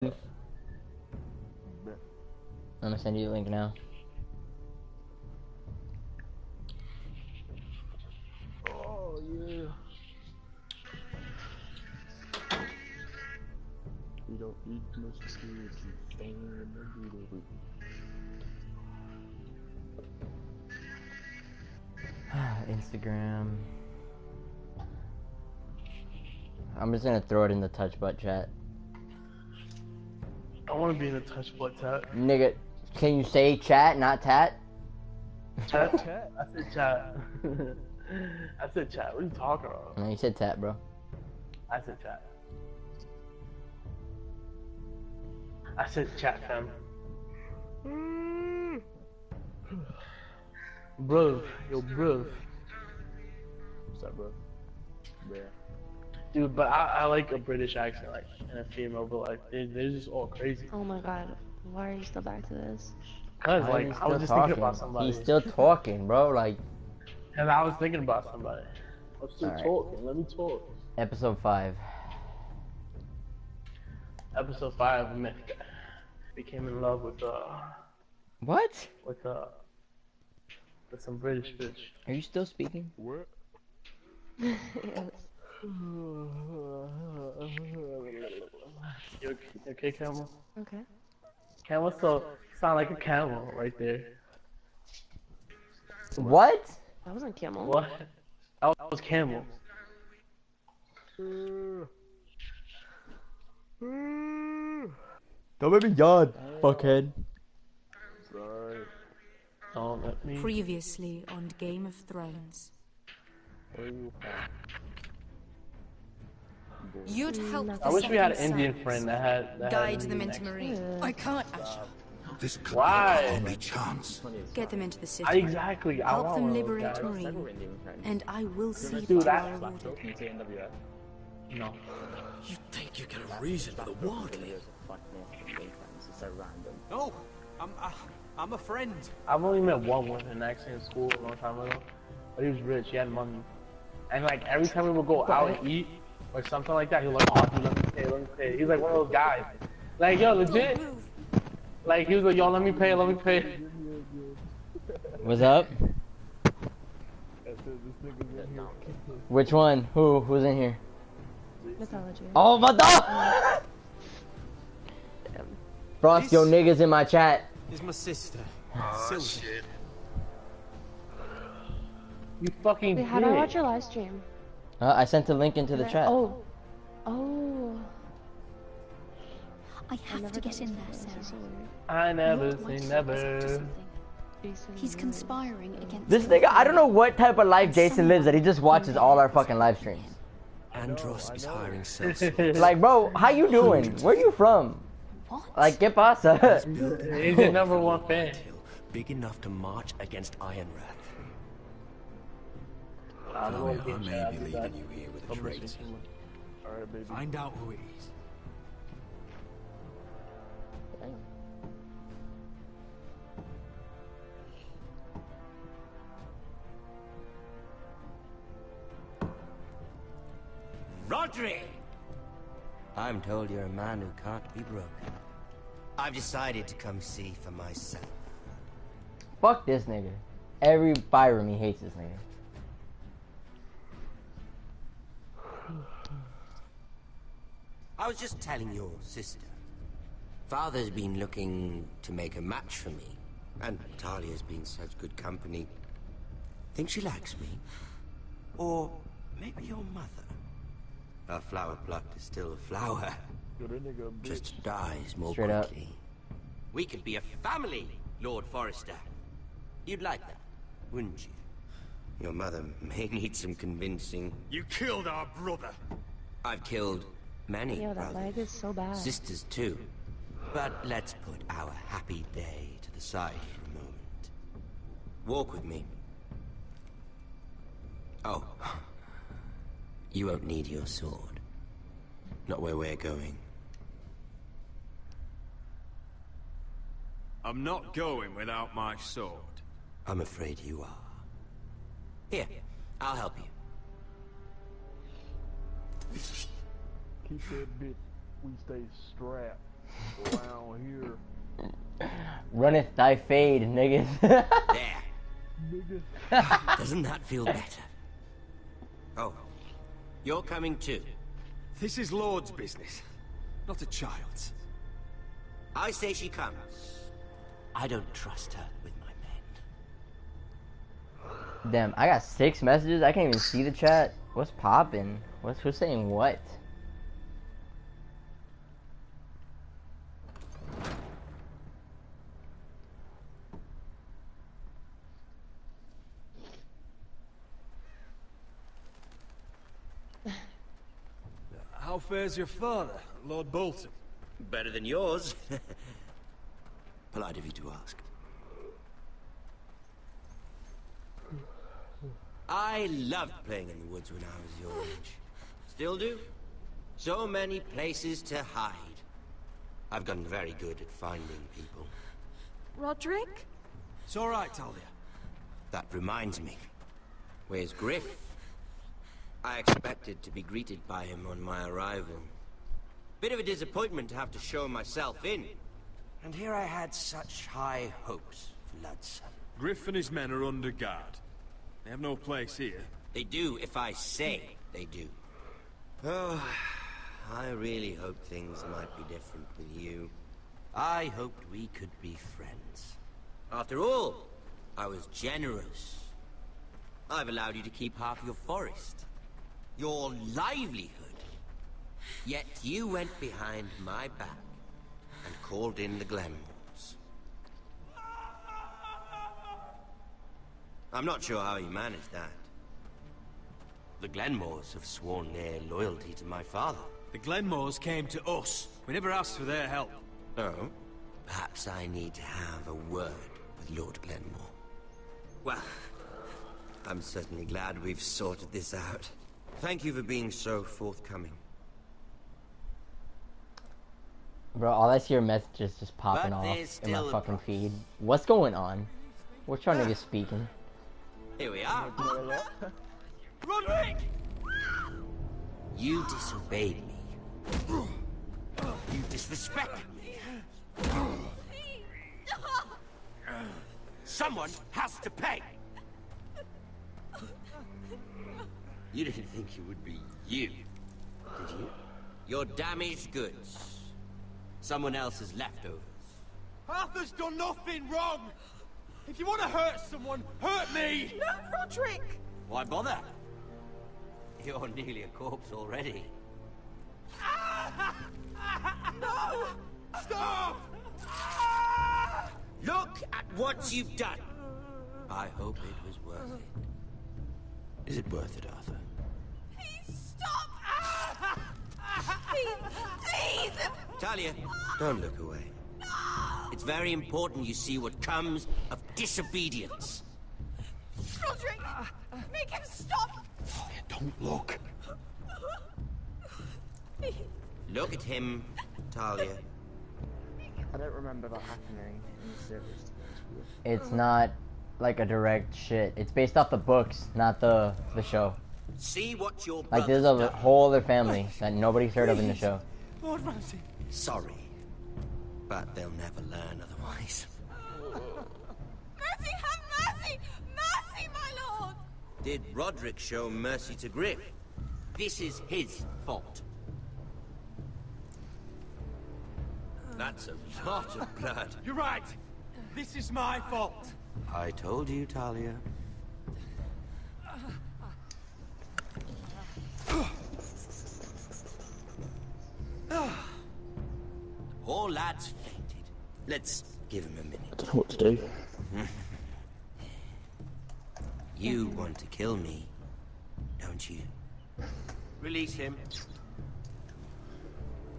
I'm gonna send you the link now. Oh yeah. We don't eat much food. Instagram. I'm just gonna throw it in the touch butt chat. I want to be in a touch butt chat. Nigga, can you say chat, not tat? Chat? I said chat. I said chat. What are you talking about? No, you said tat, bro. I said chat. I said chat, fam. Bro, yo, bro. What's up, bro? Yeah. Dude, but I like a British accent, like, and a female, but like, they're just all crazy. Oh my god, why are you still back to this? Cause, Why is he like, I was still just talking? thinking about somebody. He's still talking, bro. Like, And I was thinking about somebody. I'm still Alright. talking, let me talk. episode 5. Episode 5, I became in love with, What? with some British bitch. Are you still speaking? What? Yes. You okay, Camel? Okay. Camel so sound like a camel right there. What? That wasn't Camel. What? That was Camel. Don't make me yawn, fuckhead. Sorry. Don't let me. Previously on Game of Thrones. You'd help the I wish we had an second Indian sons. friend that Guide had them into Marine. I can't, Asher. This could Why? be our only chance. Get them into the city. Exactly. I Help want them one of those liberate guys. Marine. And I will see that do you that. are rewarded. No. You think you get a reason for the Wardley? No, I'm a friend. I've only met one with an accent in school a long time ago, but he was rich. He had money, and like every time we would go out and eat or something like that, he was like, "Oh, dude, let me pay, let me pay." He's like one of those guys, like, yo, legit. Like he was like, "Yo, let me pay, let me pay." What's up? Which one? Who's in here? Mythology. Oh my god! Frost, yo niggas in my chat. Is my sister. Oh, shit. You fucking Wait, how do I watch your live stream? I sent the link into the chat. Oh. Oh. I have to get in there, Sarah. I never Lord say Whitefoot never. is up to something. He's conspiring against This nigga, I don't know what type of life Jason lives that he just watches all our fucking live streams. Andros is hiring sales. Like, bro, how you doing? Where you from? What? Like, ¿qué pasa? He's your #1 fan. Big enough to march against Ironrath. I don't know what I game may chat be is leaving that. you here with a I'm traitor. listening. Alright, baby. Find out who it is. Rodri! I'm told you're a man who can't be broken. I've decided to come see for myself. Fuck this nigga. Every Byram, he hates this nigga. I was just telling your sister. Father's been looking to make a match for me. And Talia's been such good company. Think she likes me? Or maybe your mother? A flower plucked is still a flower. Just dies more Straight up. quickly. We could be a family, Lord Forrester. You'd like that, wouldn't you? Your mother may need some convincing. You killed our brother. I've killed many Yo, that leg brothers, is so bad. sisters too. But let's put our happy day to the side for a moment. Walk with me. Oh, you won't need your sword. Not where we're going. I'm not going without my sword. I'm afraid you are. Here, I'll help you. Keep that bitch. We stay strapped. Around here. Runneth thy fade, niggas. There. Doesn't that feel better? Oh, you're coming too. This is Lord's business, not a child's. I say she comes. I don't trust her with my men. Damn, I got 6 messages. I can't even see the chat. What's poppin'? Who's saying what? How fares your father, Lord Bolton? Better than yours. Polite of you to ask. I loved playing in the woods when I was your age. Still do. So many places to hide. I've gotten very good at finding people. Roderick? It's all right, Talia. That reminds me. Where's Griff? I expected to be greeted by him on my arrival. Bit of a disappointment to have to show myself in. And here I had such high hopes for Ludson. Griff and his men are under guard. They have no place here. They do if I say they do. Oh, I really hoped things might be different with you. I hoped we could be friends. After all, I was generous. I've allowed you to keep half your forest. Your livelihood. Yet you went behind my back and called in the Glenmores. I'm not sure how you managed that. The Glenmores have sworn their loyalty to my father. The Glenmores came to us. We never asked for their help. Oh? Perhaps I need to have a word with Lord Glenmore. Well, I'm certainly glad we've sorted this out. Thank you for being so forthcoming. Bro, all I see are messages just popping But off there's in my still a fucking problem. feed. What's going on? Which one niggas speaking? Here we are. Roderick! You disobeyed me. You disrespected me. Someone has to pay. You didn't think it would be you, did you? Your damaged goods. Someone else's leftovers. Arthur's done nothing wrong! If you want to hurt someone, hurt me! No, Roderick! Why bother? You're nearly a corpse already. No! Stop! Look at what you've done. I hope it was worth it. Is it worth it, Arthur? Please stop! Please, please! Talia, don't look away. It's very important you see what comes of disobedience. Roderick! Make him stop! Talia, don't look. Look at him, Talia. I don't remember that happening in the series. It's not like a direct shit. It's based off the books, not the show. See what your Like brother's there's a done. whole other family that nobody's heard of in the show. Lord Ramsay. Sorry, but they'll never learn otherwise. Mercy, have mercy! Mercy, my lord! Did Roderick show mercy to Griff? This is his fault. That's a lot of blood. You're right. This is my fault. I told you, Talia. Poor lad's fainted. Let's give him a minute. Don't know what to do. You want to kill me, don't you? Release him.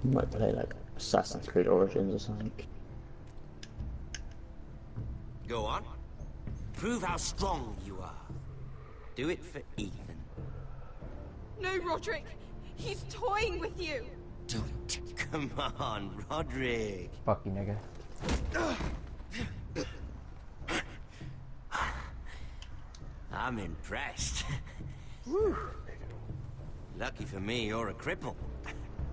Might play like Assassin's Creed Origins or something. Go on. Prove how strong you are. Do it for Ethan. No, Roderick! He's toying with you! Do it. Come on, Roderick. Fuck you, nigga. I'm impressed. Whew. Lucky for me, you're a cripple.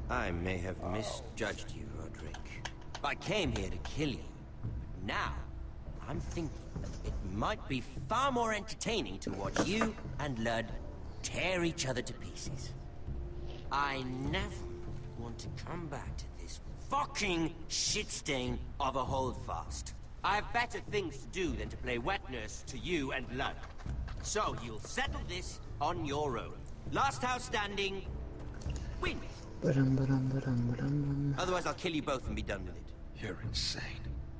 I may have misjudged you, Roderick. I came here to kill you. Now, I'm thinking it might be far more entertaining to watch you and Lud tear each other to pieces. I never want to come back to this fucking shit stain of a holdfast. I have better things to do than to play wet nurse to you and Lud. So you'll settle this on your own. Last house standing wins. Otherwise I'll kill you both and be done with it. You're insane.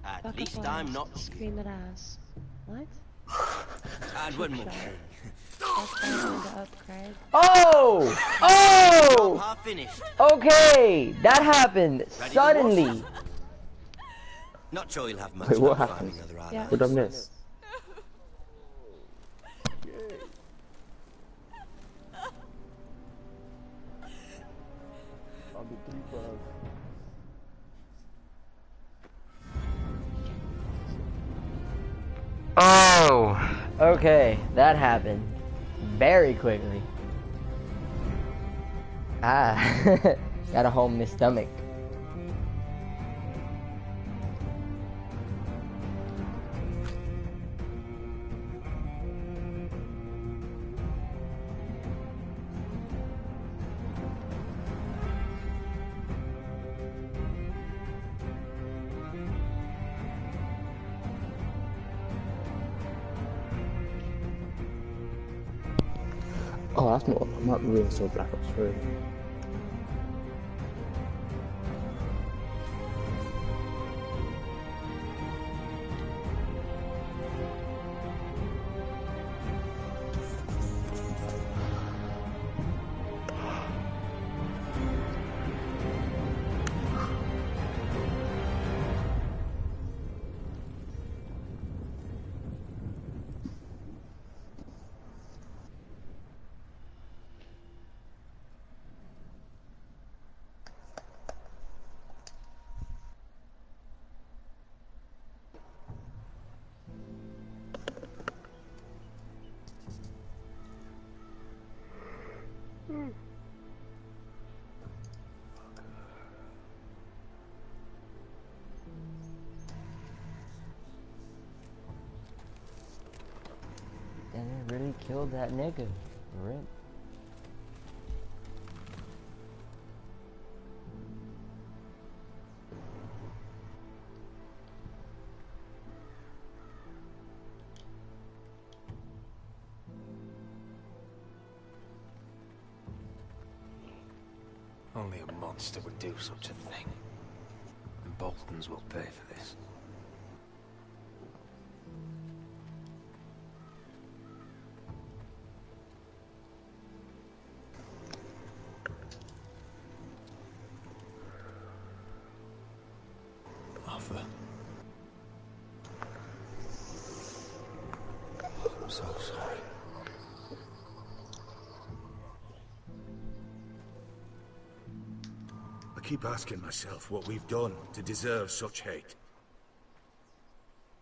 At Fuck least up I'm ass, not. Scream at ass. What? And one more Shut thing. That's why I'm going to upgrade. Oh! Job Oh! half finished. Okay, that happened Ready to suddenly. Not sure you'll have much Wait, what luck happened? finding other allies. Yeah. What did I miss? I'll be 3 clubs. Oh, okay, that happened very quickly. Ah, got a hole in my stomach. Oh, that's not. I might reinstall Black Ops 3. And it really killed that nigga. Rip. Only a monster would do such a thing. And Boltons will pay for this. Arthur. I'm so sorry. I keep asking myself what we've done to deserve such hate.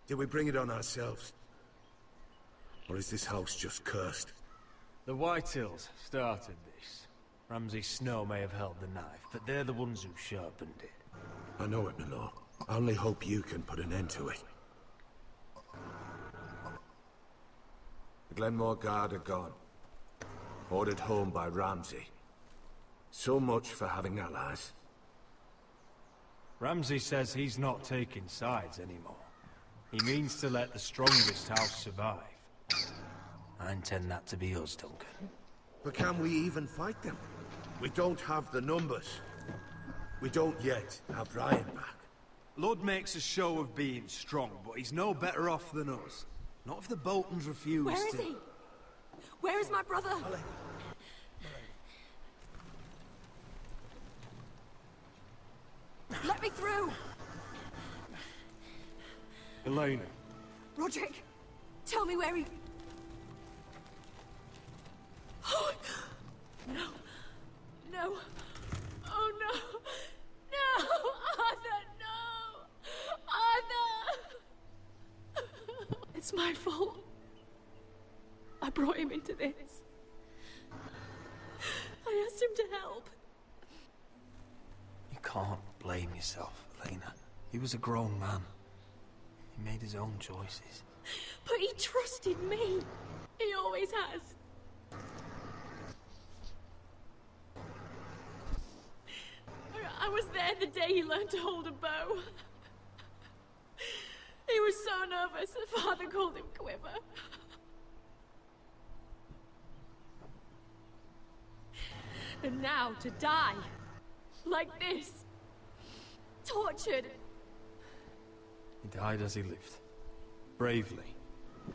Did we bring it on ourselves? Or is this house just cursed? The Whitehills started this. Ramsay Snow may have held the knife, but they're the ones who sharpened it. I know it, my lord. I only hope you can put an end to it. The Glenmore Guard are gone. Ordered home by Ramsay. So much for having allies. Ramsay says he's not taking sides anymore. He means to let the strongest house survive. I intend that to be us, Duncan. But can we even fight them? We don't have the numbers. We don't yet have Ryan back. Lud makes a show of being strong, but he's no better off than us. Not if the Boltons refuse Where is to... he? Where is my brother? Let me through! Elena. Roderick, tell me where he... Oh, no. No. Oh, no. No! Arthur, no! Arthur! It's my fault. I brought him into this. I asked him to help. You can't blame yourself, Elena. He was a grown man. He made his own choices. But he trusted me. He always has. I was there the day he learned to hold a bow. He was so nervous that Father called him Quiver. And now to die. Like this. Tortured. He died as he lived. Bravely.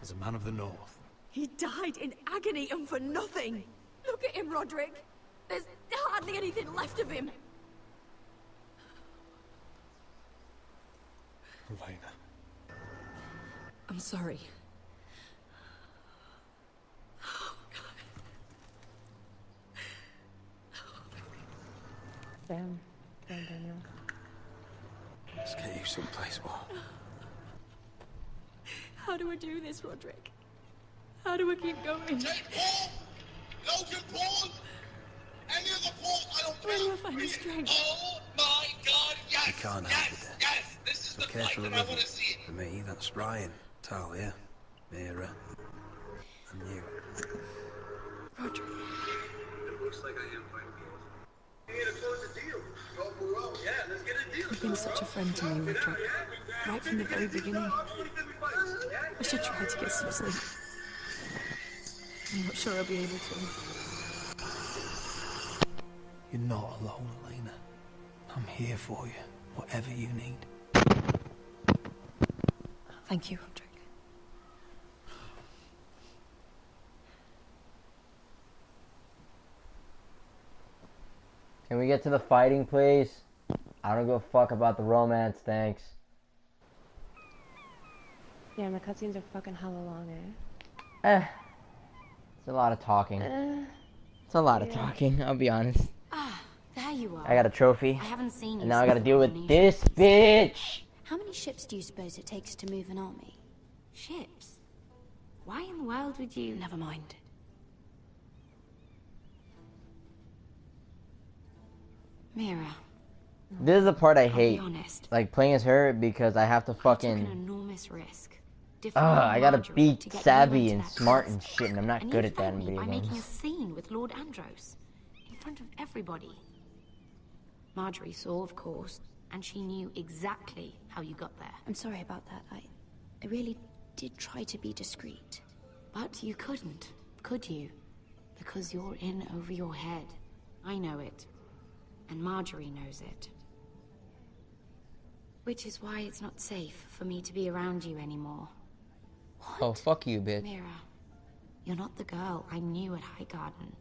As a man of the North. He died in agony and for nothing. Look at him, Roderick. There's hardly anything left of him. Elena. I'm sorry. Damn. Damn, Daniel. Let's get you someplace warm. How do I do this, Roderick? How do I keep going? Take Paul! Logan Paul! Any of the Paul, I don't Where do I find the strength? Oh my god, yes! You can't yes, help it then. yes! This is So the careful fight of that I living. want to see. For me, that's Brian, Talia, Mira, and you. Roderick. It looks like I am fighting yours. We need to close the deal. Go for roll. Yeah, let's get a deal. You've been such a friend to me, Roderick. Right from the very beginning. I should try to get some sleep. I'm not sure I'll be able to. You're not alone, Elena. I'm here for you, whatever you need. Thank you, Roderick. Can we get to the fighting, please? I don't give a fuck about the romance, thanks. Yeah, the cutscenes are fucking hella long, eh? It's a lot of talking. It's a lot of talking, I'll be honest. Ah, there you are. I got a trophy. I haven't seen you. And now I gotta since deal the with coronation. this bitch! How many ships do you suppose it takes to move an army? Ships? Why in the world would you... Never mind. Mira. This is the part I I'll be hate. honest. Like, playing as her because I have to I took an fucking... enormous risk. I gotta Marjorie be to get you savvy into and that smart quest. and shit, and I'm not And good you at that in thanked me video by making a games. scene with Lord Andros in front of everybody. Marjorie saw, of course, and she knew exactly how you got there. I'm sorry about that. I really did try to be discreet. But you couldn't, could you? Because you're in over your head. I know it. And Marjorie knows it. Which is why it's not safe for me to be around you anymore. What? Oh, fuck you, bitch. Mira, you're not the girl I knew at Highgarden.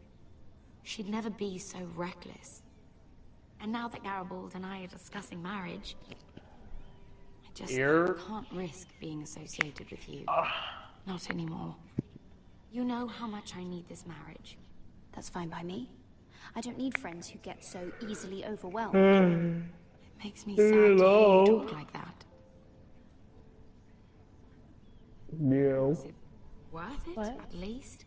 She'd never be so reckless. And now that Garibald and I are discussing marriage, I just can't risk being associated with you. Not anymore. You know how much I need this marriage. That's fine by me. I don't need friends who get so easily overwhelmed. It makes me sad to hear you talk like that. Yeah. Is it worth it, at least?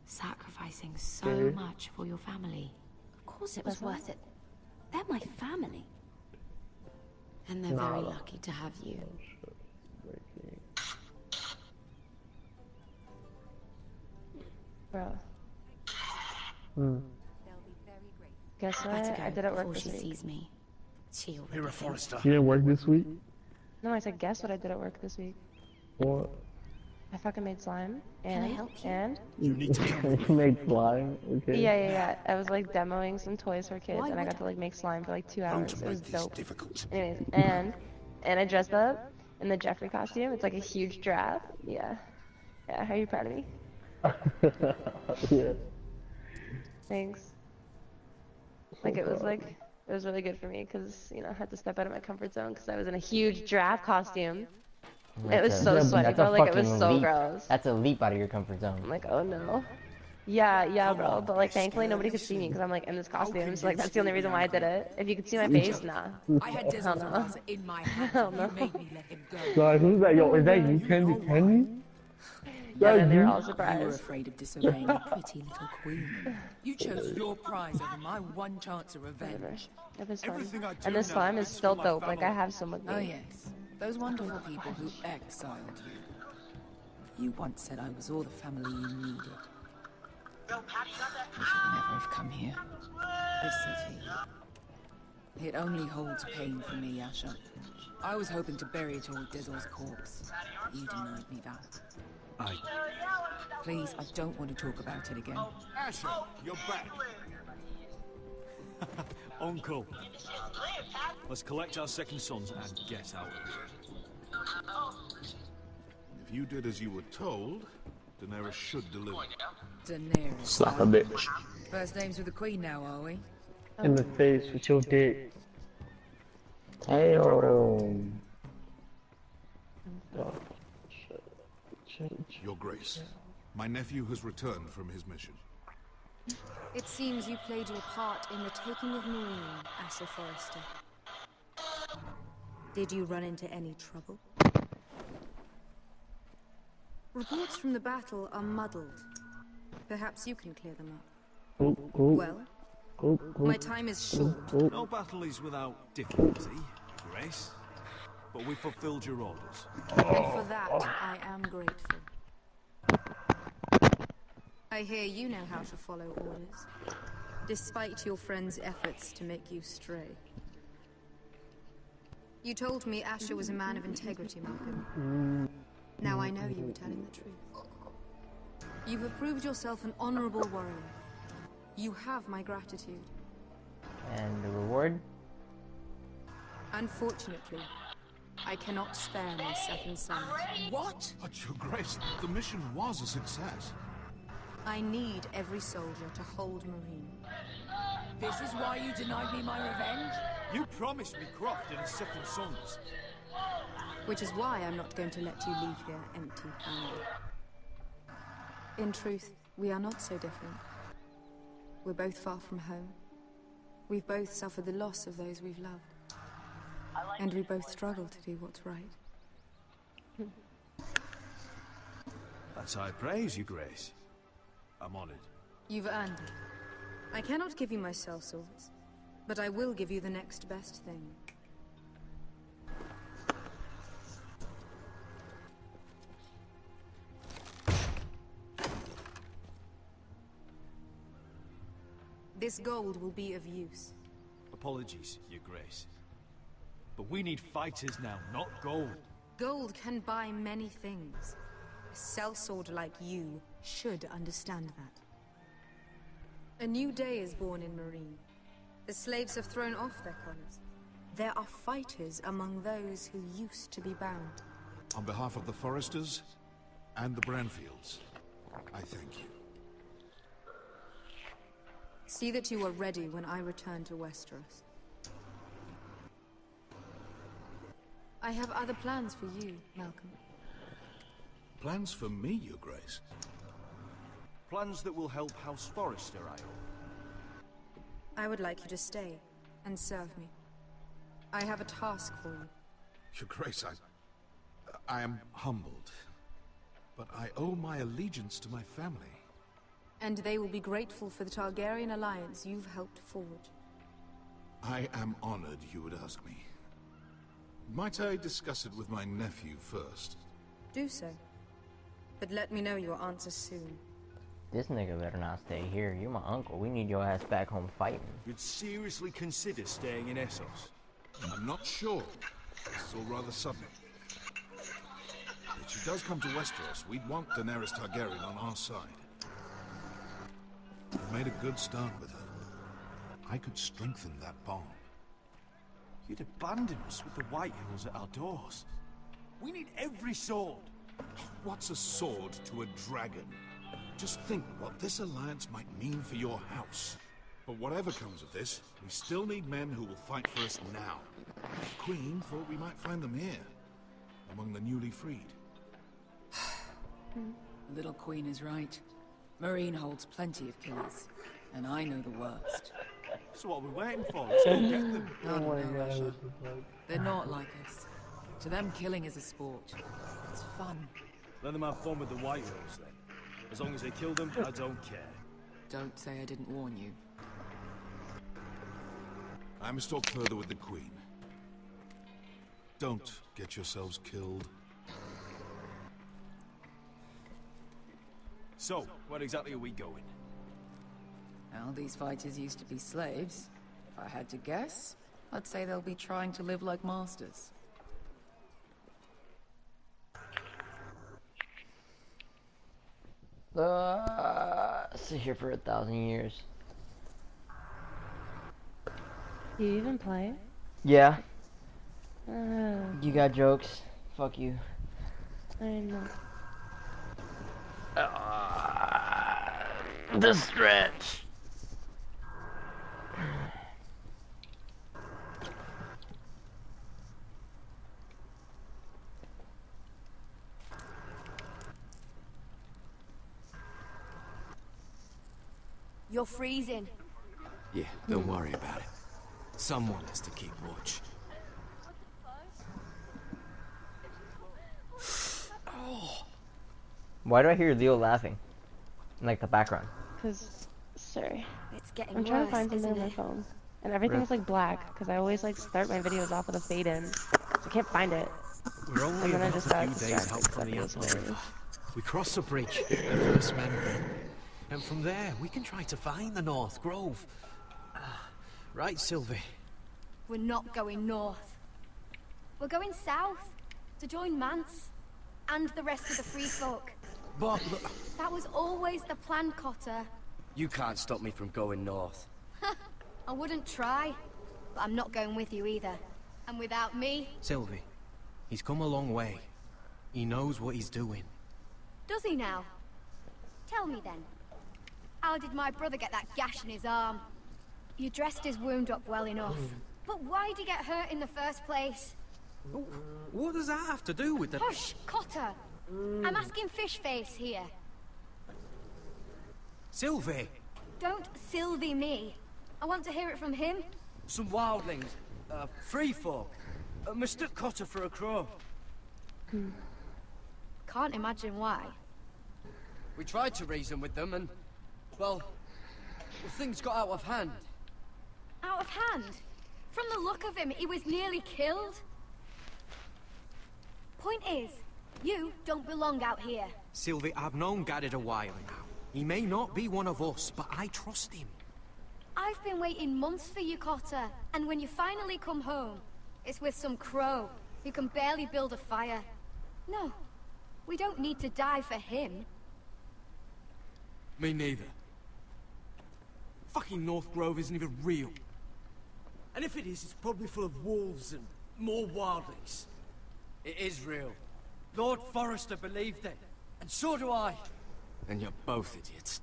Sacrificing so much for your family. Of course it was worth it. They're my family. And they're very lucky to have you. Bro. Guess what? Better go I did at work before this she week. sees me. She already Mira thinks. Forrester. You didn't work this week? No, I said guess what I did at work this week. What? I fucking made slime. Can I And, help you? and You need to come with You me. made slime? Okay. yeah. I was like demoing some toys for kids, Why and I would got to like make slime for like 2 How hours. to It was make this dope. difficult. Anyways, and I dressed up in the Jeffrey costume. It's like a huge giraffe. Yeah. Are you proud of me? Yeah. Thanks. Like it was really good for me because I had to step out of my comfort zone because I was in a huge giraffe costume. It was so sweaty, bro. Like it was so gross. That's a leap out of your comfort zone. I'm like, oh no. Yeah, bro. But like, thankfully nobody could see me because I'm like in this costume. So like, that's the only reason why I did it. If you could see my face, nah. I had Hell Desmond's no. razor in my hand. Hell You no. made me let him go. Sorry, who's that? Yo, is that you, Kenny? Yeah, they were all You were surprised. afraid of disobeying a pretty little queen. You chose your prize over my one chance of revenge. It was fun. Everything I do And this now slime is is still for my dope. Like, I family. have some with me. Oh yes, those wonderful people who exiled you. You once said I was all the family you needed. You should never have come here. This city. It only holds pain for me, Asher. I was hoping to bury it all with Dizzle's corpse. You denied me that. Please, I don't want to talk about it again. Asher, you're back. Uncle. Let's collect our second sons and get out of here. If you did as you were told, Daenerys should deliver. Daenerys. Slap a bitch. First names with the Queen now, are we? In the face with your dick. Hey, Your Grace, my nephew has returned from his mission. It seems you played your part in the taking of Marine, Asher Forrester. Did you run into any trouble? Reports from the battle are muddled. Perhaps you can clear them up. Well, my time is short. No battle is without difficulty, Grace. But we fulfilled your orders. And for that, I am grateful. I hear you know how to follow orders, despite your friend's efforts to make you stray. You told me Asher was a man of integrity, Malcolm. Now I know you were telling the truth. You have proved yourself an honorable warrior. You have my gratitude. And the reward? Unfortunately, I cannot spare my second son. What? But Your Grace, the mission was a success. I need every soldier to hold Marine. This is why you denied me my revenge? You promised me Croft and his second sons. Which is why I'm not going to let you leave here empty-handed. In truth, we are not so different. We're both far from home. We've both suffered the loss of those we've loved. And we both struggle to do what's right. That's high praise, Your Grace. I'm honored. You've earned it. I cannot give you my sellswords, but I will give you the next best thing. This gold will be of use. Apologies, Your Grace. But we need fighters now, not gold. Gold can buy many things. A sellsword like you should understand that. A new day is born in Marine. The slaves have thrown off their collars. There are fighters among those who used to be bound. On behalf of the Foresters and the Branfields, I thank you. See that you are ready when I return to Westeros. I have other plans for you, Malcolm. Plans for me, Your Grace? Plans that will help House Forrester, I hope. I would like you to stay and serve me. I have a task for you. Your Grace, I am humbled. But I owe my allegiance to my family. And they will be grateful for the Targaryen alliance you've helped forge. I am honored you would ask me. Might I discuss it with my nephew first? Do so. But let me know your answer soon. This nigga better not stay here. You my uncle. We need your ass back home fighting. You'd seriously consider staying in Essos? I'm not sure. This is all rather sudden. If she does come to Westeros, we'd want Daenerys Targaryen on our side. We've made a good start with her. I could strengthen that bond. You'd abandon us with the White Hills at our doors. We need every sword. What's a sword to a dragon? Just think what this alliance might mean for your house. But whatever comes of this, we still need men who will fight for us now. The Queen thought we might find them here, among the newly freed. Little Queen is right. Marine holds plenty of killers, and I know the worst. So what are we waiting for? Let's go get them. No, no, Asher. They're not like us. To them, killing is a sport. It's fun. Let them have fun with the White Rose then. As long as they kill them, I don't care. Don't say I didn't warn you. I must talk further with the Queen. Don't get yourselves killed. So, where exactly are we going? Well, these fighters used to be slaves. If I had to guess, I'd say they'll be trying to live like masters. Sit here for 1,000 years. Do you even play? Yeah. You got jokes? Fuck you. I know. The stretch. You're freezing. Yeah, don't worry about it. Someone has to keep watch. Why do I hear Leo laughing? In like the background. Cause, sorry. It's getting I'm trying worse, to find something on my phone. And everything is like black, because I always like start my videos off with a fade in. So I can't find it. We're only And then I about just a got few days distracted out 'cause from that the video was Apple hilarious. River. We cross the bridge, the first men go. And from there, we can try to find the North Grove. Right, Sylvie? We're not going north. We're going south to join Mance and the rest of the free folk. But look, That was always the plan, Cotter. You can't stop me from going north. I wouldn't try, but I'm not going with you either. And without me, Sylvie, he's come a long way. He knows what he's doing. does he now? Tell me then. How did my brother get that gash in his arm? You dressed his wound up well enough. But why did he get hurt in the first place? What does that have to do with the... Hush, Cotter! I'm asking Fishface here. Sylvie! Don't Sylvie me. I want to hear it from him. Some wildlings, free folk, mistook Cotter for a crow. Can't imagine why. We tried to reason with them and, well, things got out of hand. Out of hand? From the look of him, he was nearly killed. Point is, you don't belong out here. Sylvie, I've known Garrett a while now. He may not be one of us, but I trust him. I've been waiting months for you, Cotter, and when you finally come home, it's with some crow who can barely build a fire. No, we don't need to die for him. Me neither. Fucking North Grove isn't even real. And if it is, it's probably full of wolves and more wildlings. It is real. Lord Forrester believed it, and so do I. And you're both idiots.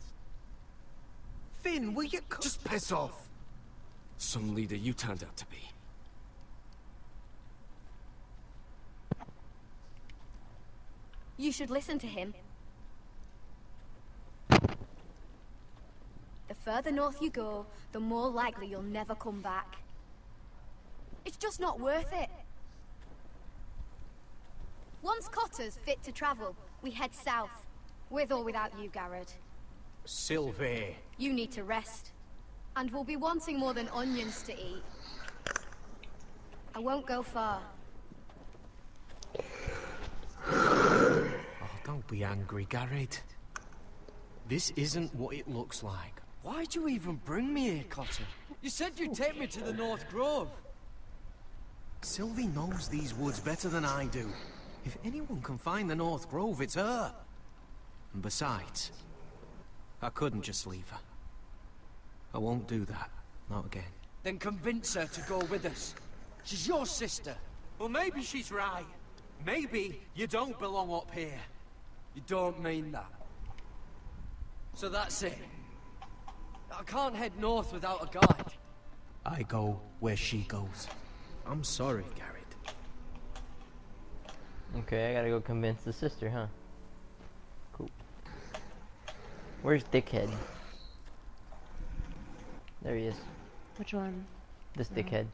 Finn, will you... Just piss off! Some leader you turned out to be. You should listen to him. The further north you go, the more likely you'll never come back. It's just not worth it. Once Cotter's fit to travel, we head south. With or without you, Garrett. Sylvie. You need to rest. And we'll be wanting more than onions to eat. I won't go far. Oh, don't be angry, Garrett. This isn't what it looks like. Why'd you even bring me here, Cotter? You said you'd take me to the North Grove. Sylvie knows these woods better than I do. If anyone can find the North Grove, it's her. And besides, I couldn't just leave her. I won't do that. Not again. Then convince her to go with us. She's your sister. Well, maybe she's right. Maybe you don't belong up here. You don't mean that. So that's it. I can't head north without a guide. I go where she goes. I'm sorry, Garrett. Okay, I gotta go convince the sister, huh? Cool. Where's Dickhead? There he is. Which one? This dickhead.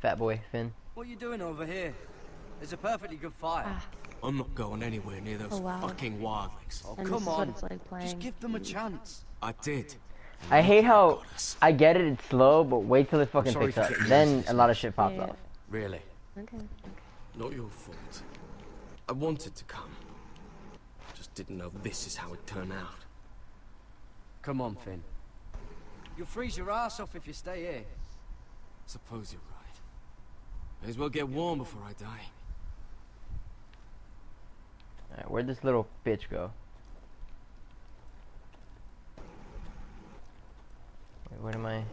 Fat boy, Finn. What are you doing over here? There's a perfectly good fire. I'm not going anywhere near those fucking wildlings. Oh, and come on. It's like playing. Just give them a chance. I did. I hate how I get it, it's slow, but wait till it fucking picks up. Then a lot of shit pops up. Really? Okay. Not your fault. I wanted to come. Just didn't know this is how it'd turn out. Come on, Finn. You'll freeze your ass off if you stay here. Suppose you're right. May as well get warm before I die. Alright, where'd this little bitch go? Wait, what am I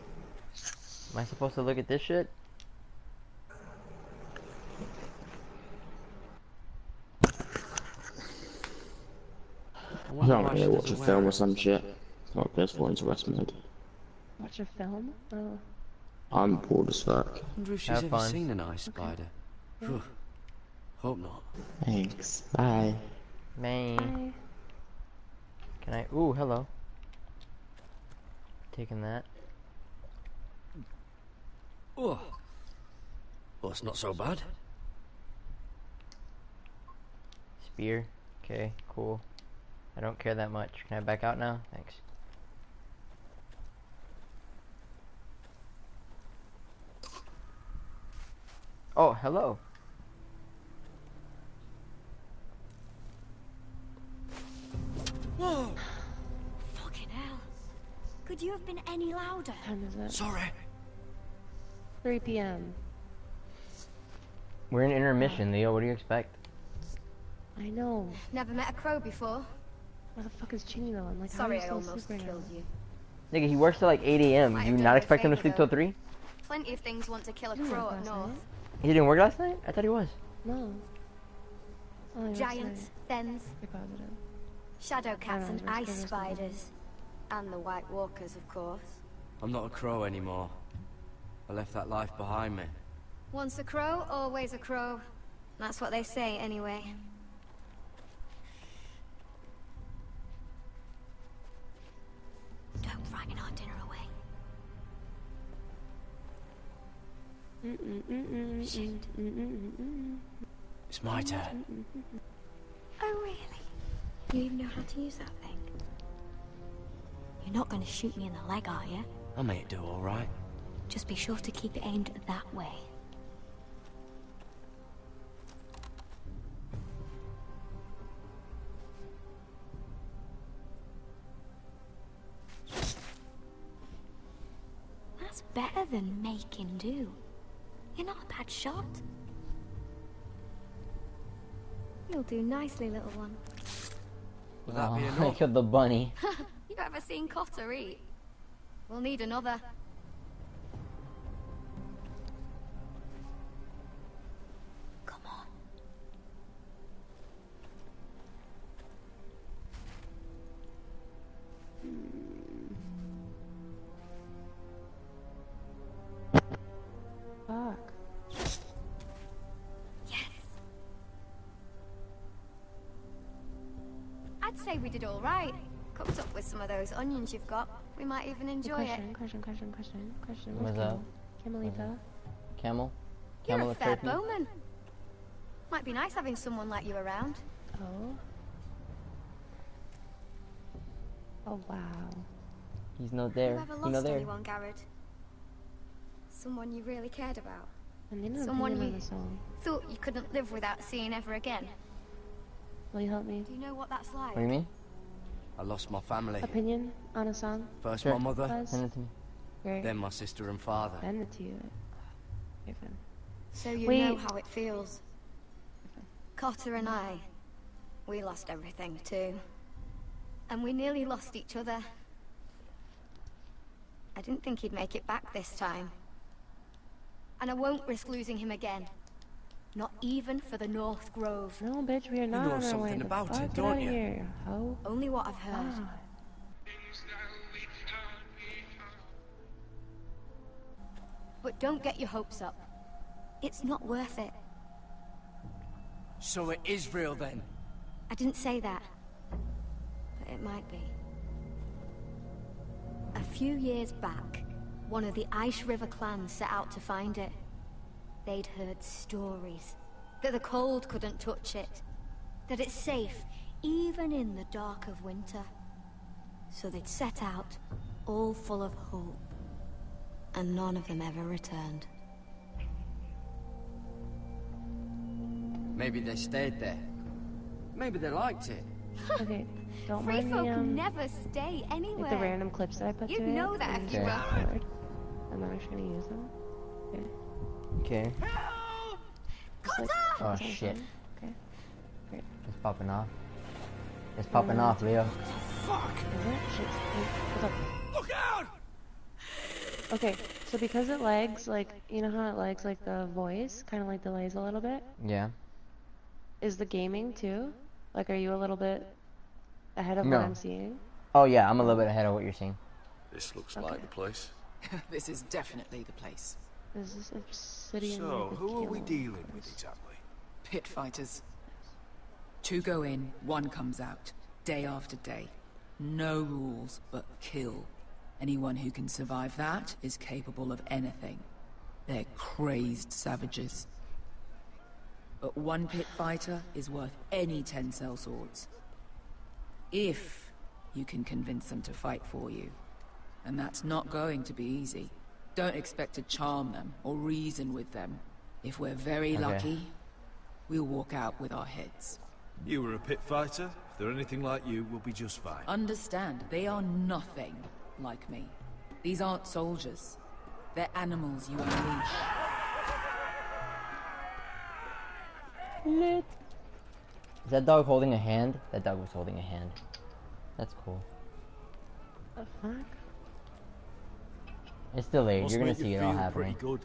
supposed to look at this shit? I don't really watch a film or some shit. It's not PS4 into rest mode. Watch a film? Oh. I'm bored as fuck. I wonder if she's ever seen an ice spider. Yeah. Hope not. Thanks. Bye. Bye. Can I? Ooh, hello. Taking that. Oh. Well, it's not so bad. Spear. Okay, cool. I don't care that much. Can I back out now? Thanks. Oh, hello. Whoa! Fucking hell. Could you have been any louder? What time is it? Sorry. 3 p.m. We're in intermission, Leo. What do you expect? I know. Never met a crow before. Where the fuck is Chinny though? I'm like, sorry, how I are you still almost asleep right killed now? you. Nigga, he works till like 8 a.m. Might You have not done expect him to me a sleep favour, till 3? Plenty of things want to kill a You crow worked up last north. night? He didn't work last night? I thought he was. No. Oh, yeah, Giants, thens, you're positive. shadow cats know, and there's ice critters spiders. And the white walkers, of course. I'm not a crow anymore. I left that life behind me. Once a crow, always a crow. That's what they say, anyway. Don't frighten our dinner away. Shit. It's my turn. Oh, really? You even know how to use that thing? You're not going to shoot me in the leg, are you? I may do all right. Just be sure to keep it aimed that way. That's better than making do. You're not a bad shot. You'll do nicely, little one. Will that be I enough? killed the bunny. You ever seen Cotter eat? We'll need another. Come on. Fuck. Yes. I'd say we did all right. Cooked up with some of those onions you've got. We might even enjoy it. Question. What's up? Camelita. Camel? You're Camel a with fair turkey? bowman. Might be nice having someone like you around. Oh. Oh wow. He's not there. You ever He's not lost there. anyone, Garrett? Someone you really cared about? I need an Someone opinion on you the song. thought you couldn't live without seeing ever again? Will you help me? Do you know what that's like? What do you mean? I lost my family. Opinion on a song? First Sure. my mother, Buzz? Send it to me. Great. then my sister and father. Send it to you. Okay, fine. So you Wait. know how it feels. Cotter and I, we lost everything too. And we nearly lost each other. I didn't think he'd make it back this time. And I won't risk losing him again. Not even for the North Grove. No, bitch, we are not know on our way. something The about it, fuck get don't outta you? Here, ho. Only what I've heard. God. But don't get your hopes up. It's not worth it. So it is real then? I didn't say that. But it might be. A few years back, one of the Ice River clans set out to find it. They'd heard stories. That the cold couldn't touch it. that it's safe, even in the dark of winter. So they'd set out, all full of hope. And none of them ever returned. Maybe they stayed there. Maybe they liked it. Okay, don't Free mind folk me, never stay anywhere. like the random clips that I put You'd to it. know that if you and were. record. I'm not actually gonna use them. Okay. Okay. Just like, Oh something. shit. Okay. Great. It's popping off. It's popping off, Leo. Fuck. Is it? Shit. What's up? Look out! Okay, so because it lags, like, you know how it lags, like, the voice kind of, like, delays a little bit? Yeah. Is the gaming, too? Like, are you a little bit ahead of No. what I'm seeing? Oh yeah, I'm a little bit ahead of what you're seeing. This looks like the place. This is definitely the place. Is this obsidian? So, like, who are we camel? dealing with exactly? Pit fighters. 2 go in, 1 comes out. Day after day. No rules, but kill. Anyone who can survive that is capable of anything. They're crazed savages. But 1 pit fighter is worth any 10 sellswords. If you can convince them to fight for you. And that's not going to be easy. Don't expect to charm them or reason with them. If we're very lucky, we'll walk out with our heads. You were a pit fighter. If they're anything like you, we'll be just fine. Understand, they are nothing like me. These aren't soldiers. They're animals you unleash. Lit. Is that dog holding a hand? That dog was holding a hand. That's cool. The fuck? It's delayed. Must You're gonna make see you it all feel happening. pretty good,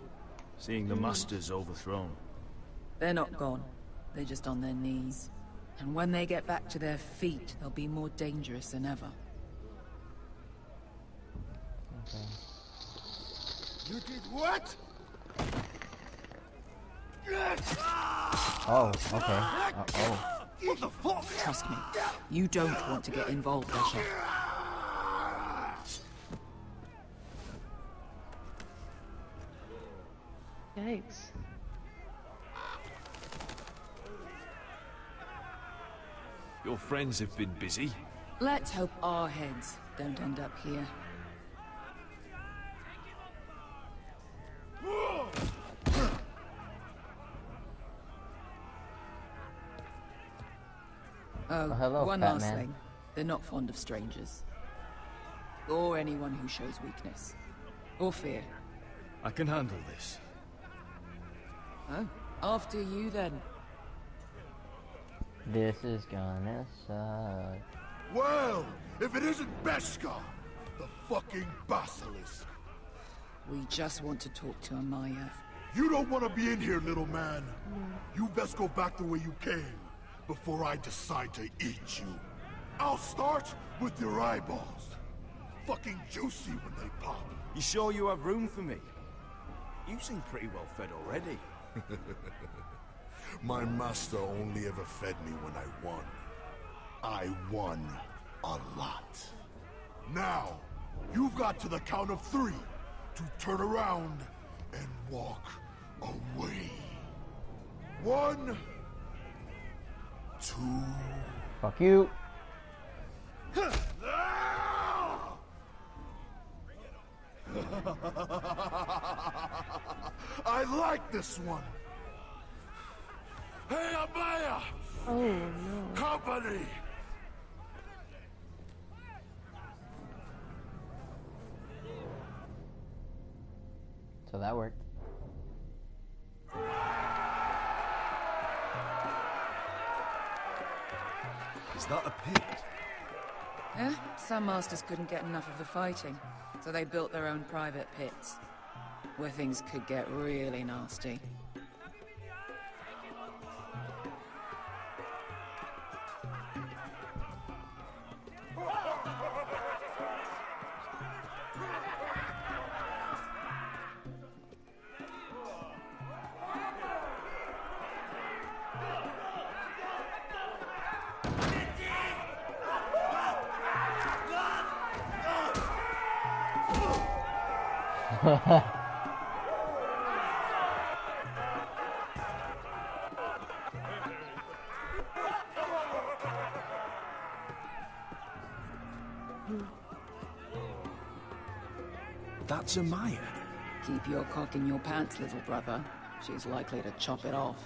seeing the masters overthrown. They're not gone. They're just on their knees. And when they get back to their feet, they'll be more dangerous than ever. Okay. You did what? Oh, okay. Oh. What the fuck? Trust me, you don't want to get involved, Bishop. Yikes. Your friends have been busy. Let's hope our heads don't end up here. Oh, hello, one fat last man. thing. They're not fond of strangers. Or anyone who shows weakness. Or fear. I can handle this. Oh, after you then. This is gonna suck. Well, if it isn't Beshka, the fucking basilisk. We just want to talk to Amaya. You don't want to be in here, little man. You best go back the way you came before I decide to eat you. I'll start with your eyeballs. Fucking juicy when they pop. You sure you have room for me? You seem pretty well fed already. My master only ever fed me when I won. I won a lot. Now, you've got to the count of 3 to turn around and walk away. 1, 2... Fuck you. I like this one. Hey, Amaya! Oh no. Company! So that worked. Is that a pit? Eh? Some masters couldn't get enough of the fighting, so they built their own private pits, where things could get really nasty. That's Amaya. Keep your cock in your pants, little brother. She's likely to chop it off.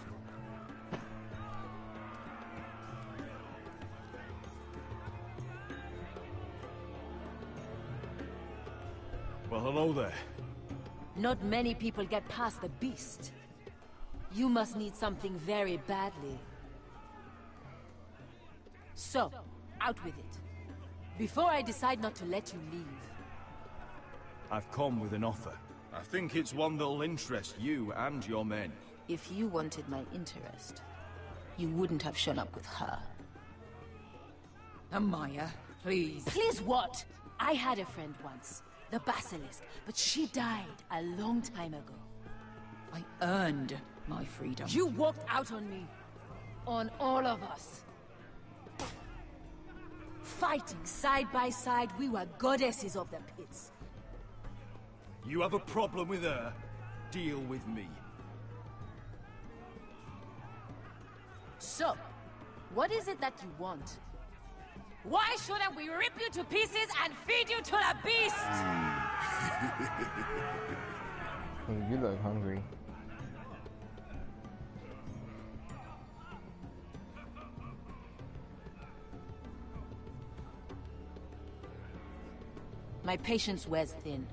Well, hello there. Not many people get past the beast. You must need something very badly. So, out with it. Before I decide not to let you leave. I've come with an offer. I think it's one that'll interest you and your men. If you wanted my interest, you wouldn't have shown up with her. Amaya, please. Please what? I had a friend once, the Basilisk, but she died a long time ago. I earned my freedom. You walked out on me. On all of us. Fighting side by side, we were goddesses of the pits. You have a problem with her? Deal with me. So, what is it that you want? Why shouldn't we rip you to pieces and feed you to the beast? Hey, you look hungry. My patience wears thin.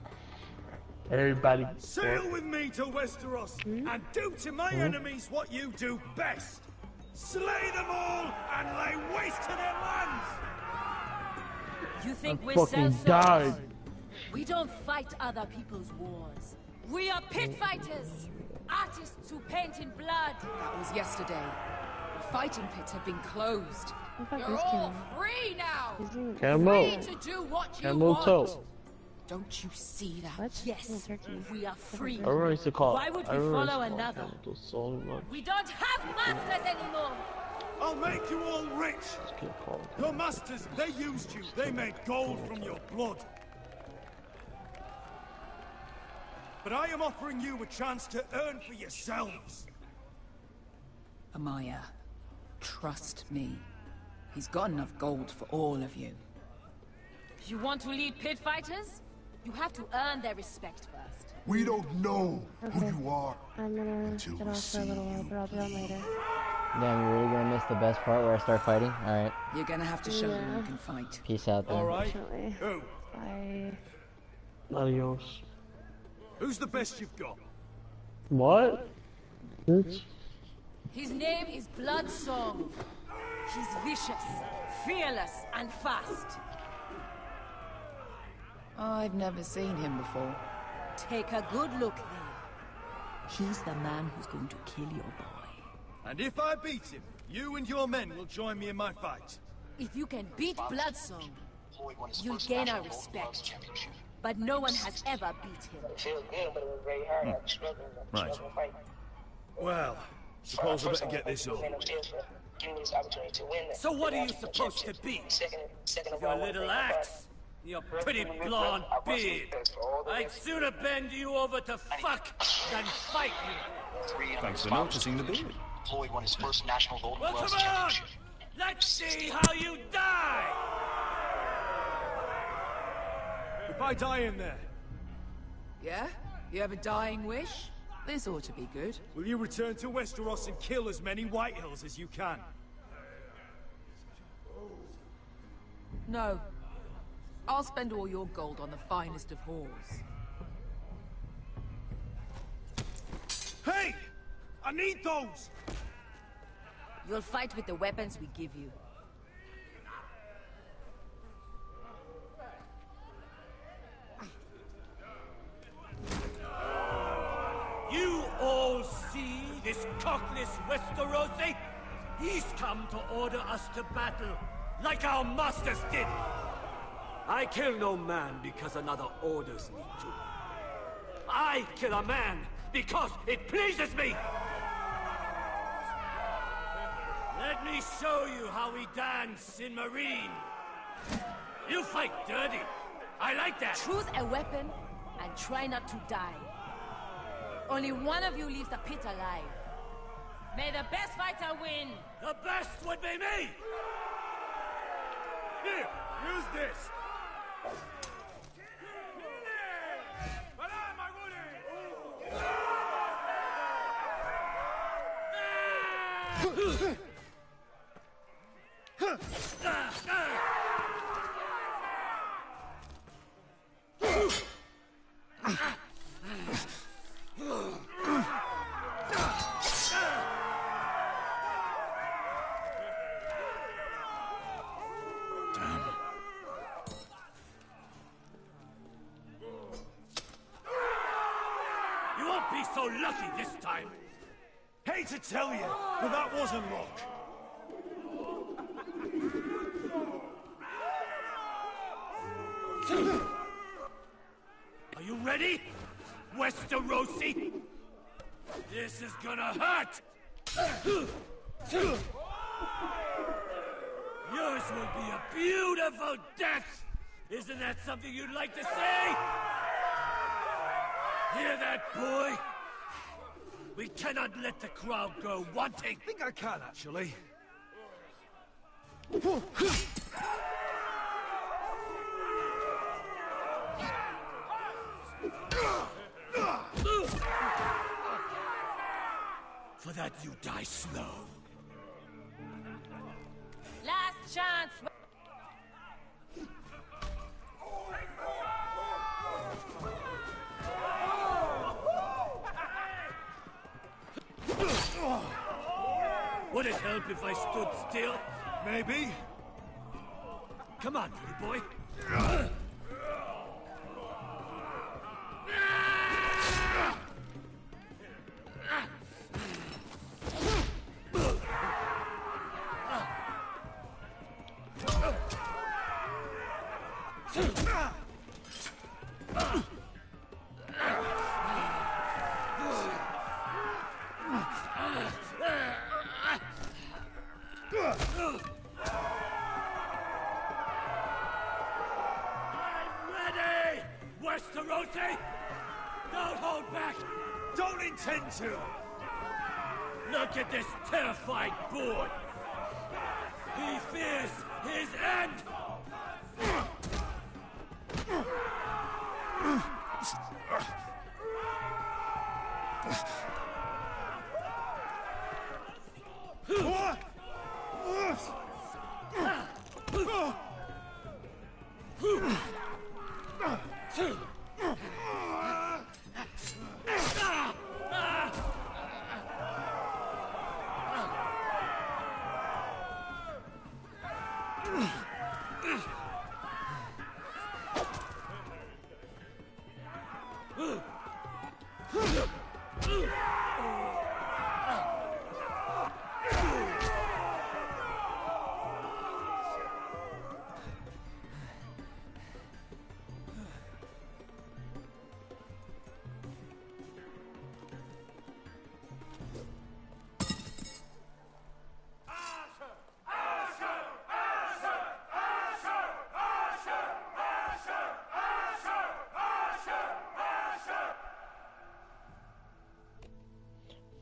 Everybody. Sail with me to Westeros and do to my enemies what you do best. Slay them all and lay waste to their lands. You think I we're fucking sellswords? died. We don't fight other people's wars. We are pit fighters. Artists who paint in blood. That was yesterday. The fighting pits have been closed. You're all free now. Camel. Free to do what you Camel want. toe. Don't you see that? What? Yes, we are free. Everyone used to call. Why would we everyone follow used to call another? Camel toe so much. We don't have masters anymore. I'll make you all rich. Just keep calling. Your masters, they used you. They made gold from your blood. But I am offering you a chance to earn for yourselves. Amaya, trust me. He's got enough gold for all of you. You want to lead pit fighters? You have to earn their respect first. We don't know who you are. I'm gonna get off for a little while, but I'll be on later. Damn, you're really gonna miss the best part where I start fighting? Alright. You're gonna have to show them you can fight. Peace out then. Alright. Unfortunately. Who? Bye. Adios. Who's the best you've got? What? Bitch. His name is Bloodsong. He's vicious, fearless, and fast. I've never seen him before. Take a good look then. He's the man who's going to kill your boy. And if I beat him, you and your men will join me in my fight. If you can beat Bloodsong, you'll gain our respect. But no one has ever beat him. Right. Well, suppose I better get this over. So what are you supposed to be? Your little axe? Your pretty blonde beard? I'd sooner bend you over to fuck than fight you. Thanks for noticing the beard. Floyd won his first national Golden Well, Gloves come on! championship. Let's see how you die! If I die in there, Yeah? You have a dying wish? This ought to be good. will you return to Westeros and kill as many Whitehills as you can? No. I'll spend all your gold on the finest of whores. Hey! I need those! You'll fight with the weapons we give you. You all see this cockless Westerosi? He's come to order us to battle, like our masters did. I kill no man because another orders me to. I kill a man because it pleases me! Let me show you how we dance in Marine. You fight dirty. I like that. Choose a weapon and try not to die. Only one of you leaves the pit alive. May the best fighter win! The best would be me! Here, use this! You won't be so lucky this time. Hate to tell you, but that wasn't luck. Are you ready, Westerosi? This is gonna hurt! Yours will be a beautiful death! Isn't that something you'd like to say? Hear that, boy? We cannot let the crowd go wanting! I think I can, actually. For that you die slow. Last chance. Would it help if I stood still? Maybe. Come on, pretty boy. Westerosi! Don't hold back! Don't intend to! Look at this terrified boy! He fears his end!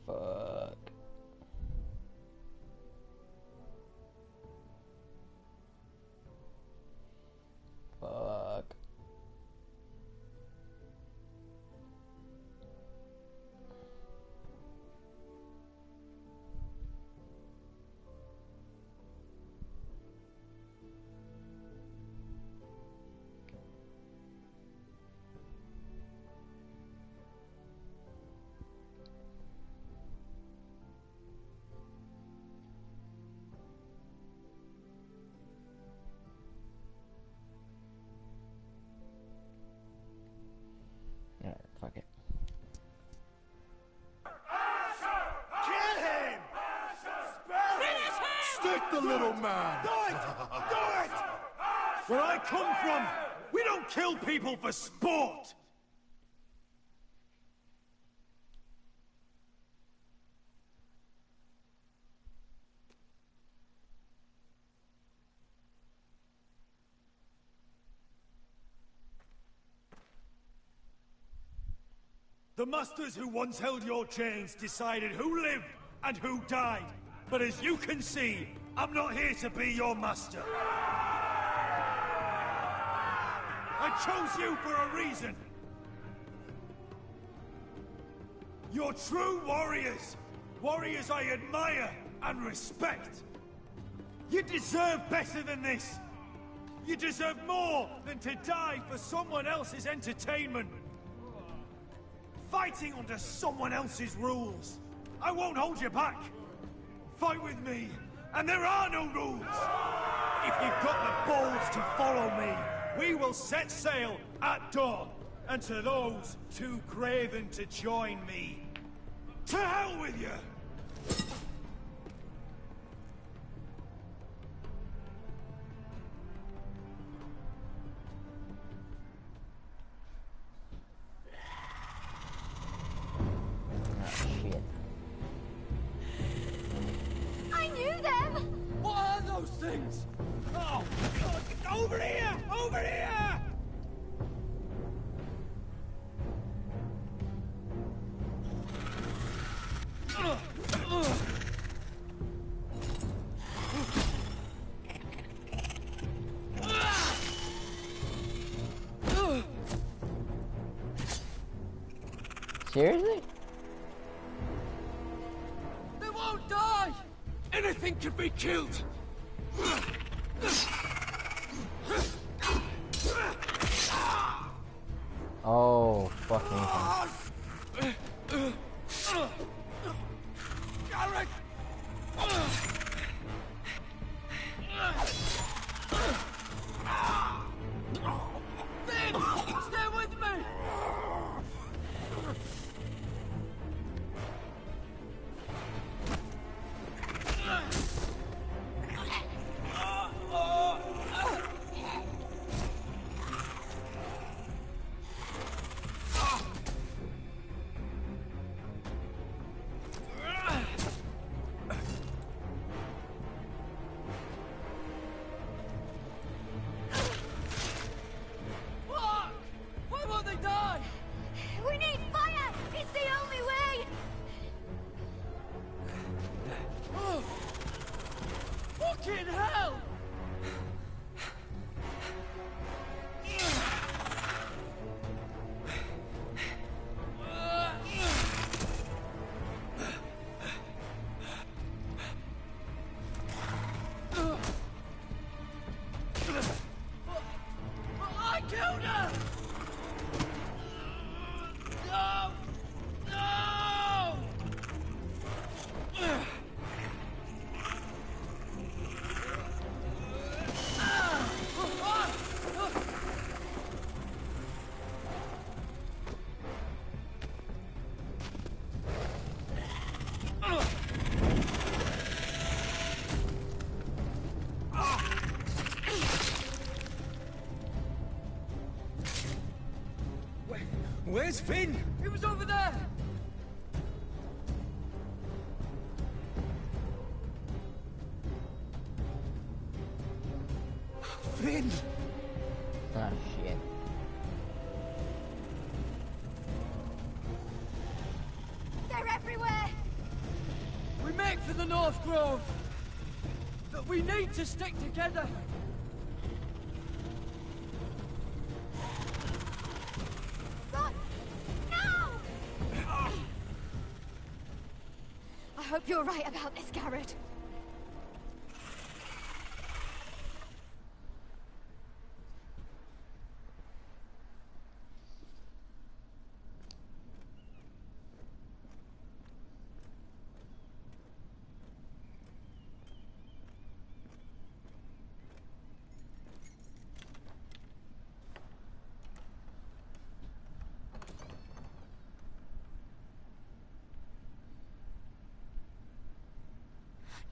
Fuck. Fuck. Alright, fuck it. Kill him! Finish him! Stick the little man! Do it! Do it! Where I come from, we don't kill people for sport! The masters who once held your chains decided who lived and who died. But as you can see, I'm not here to be your master. I chose you for a reason. You're true warriors. Warriors I admire and respect. You deserve better than this. You deserve more than to die for someone else's entertainment. Fighting under someone else's rules. I won't hold you back. Fight with me, and there are no rules. If you've got the balls to follow me, we will set sail at dawn. And to those too craven to join me, to hell with you! I knew them! What are those things? Oh, God, over here! Over here! Seriously? They won't die! Anything can be killed! Oh, fucking. Garrett! Finn! Stay with me! Why won't they die? We need fire! It's the only way! Fucking hell! I killed her! No! No! Where's Finn? He was over there! Finn! Ah, shit. They're everywhere! We make for the North Grove! But we need to stick together! Run! No! I hope you're right about this, Garrett.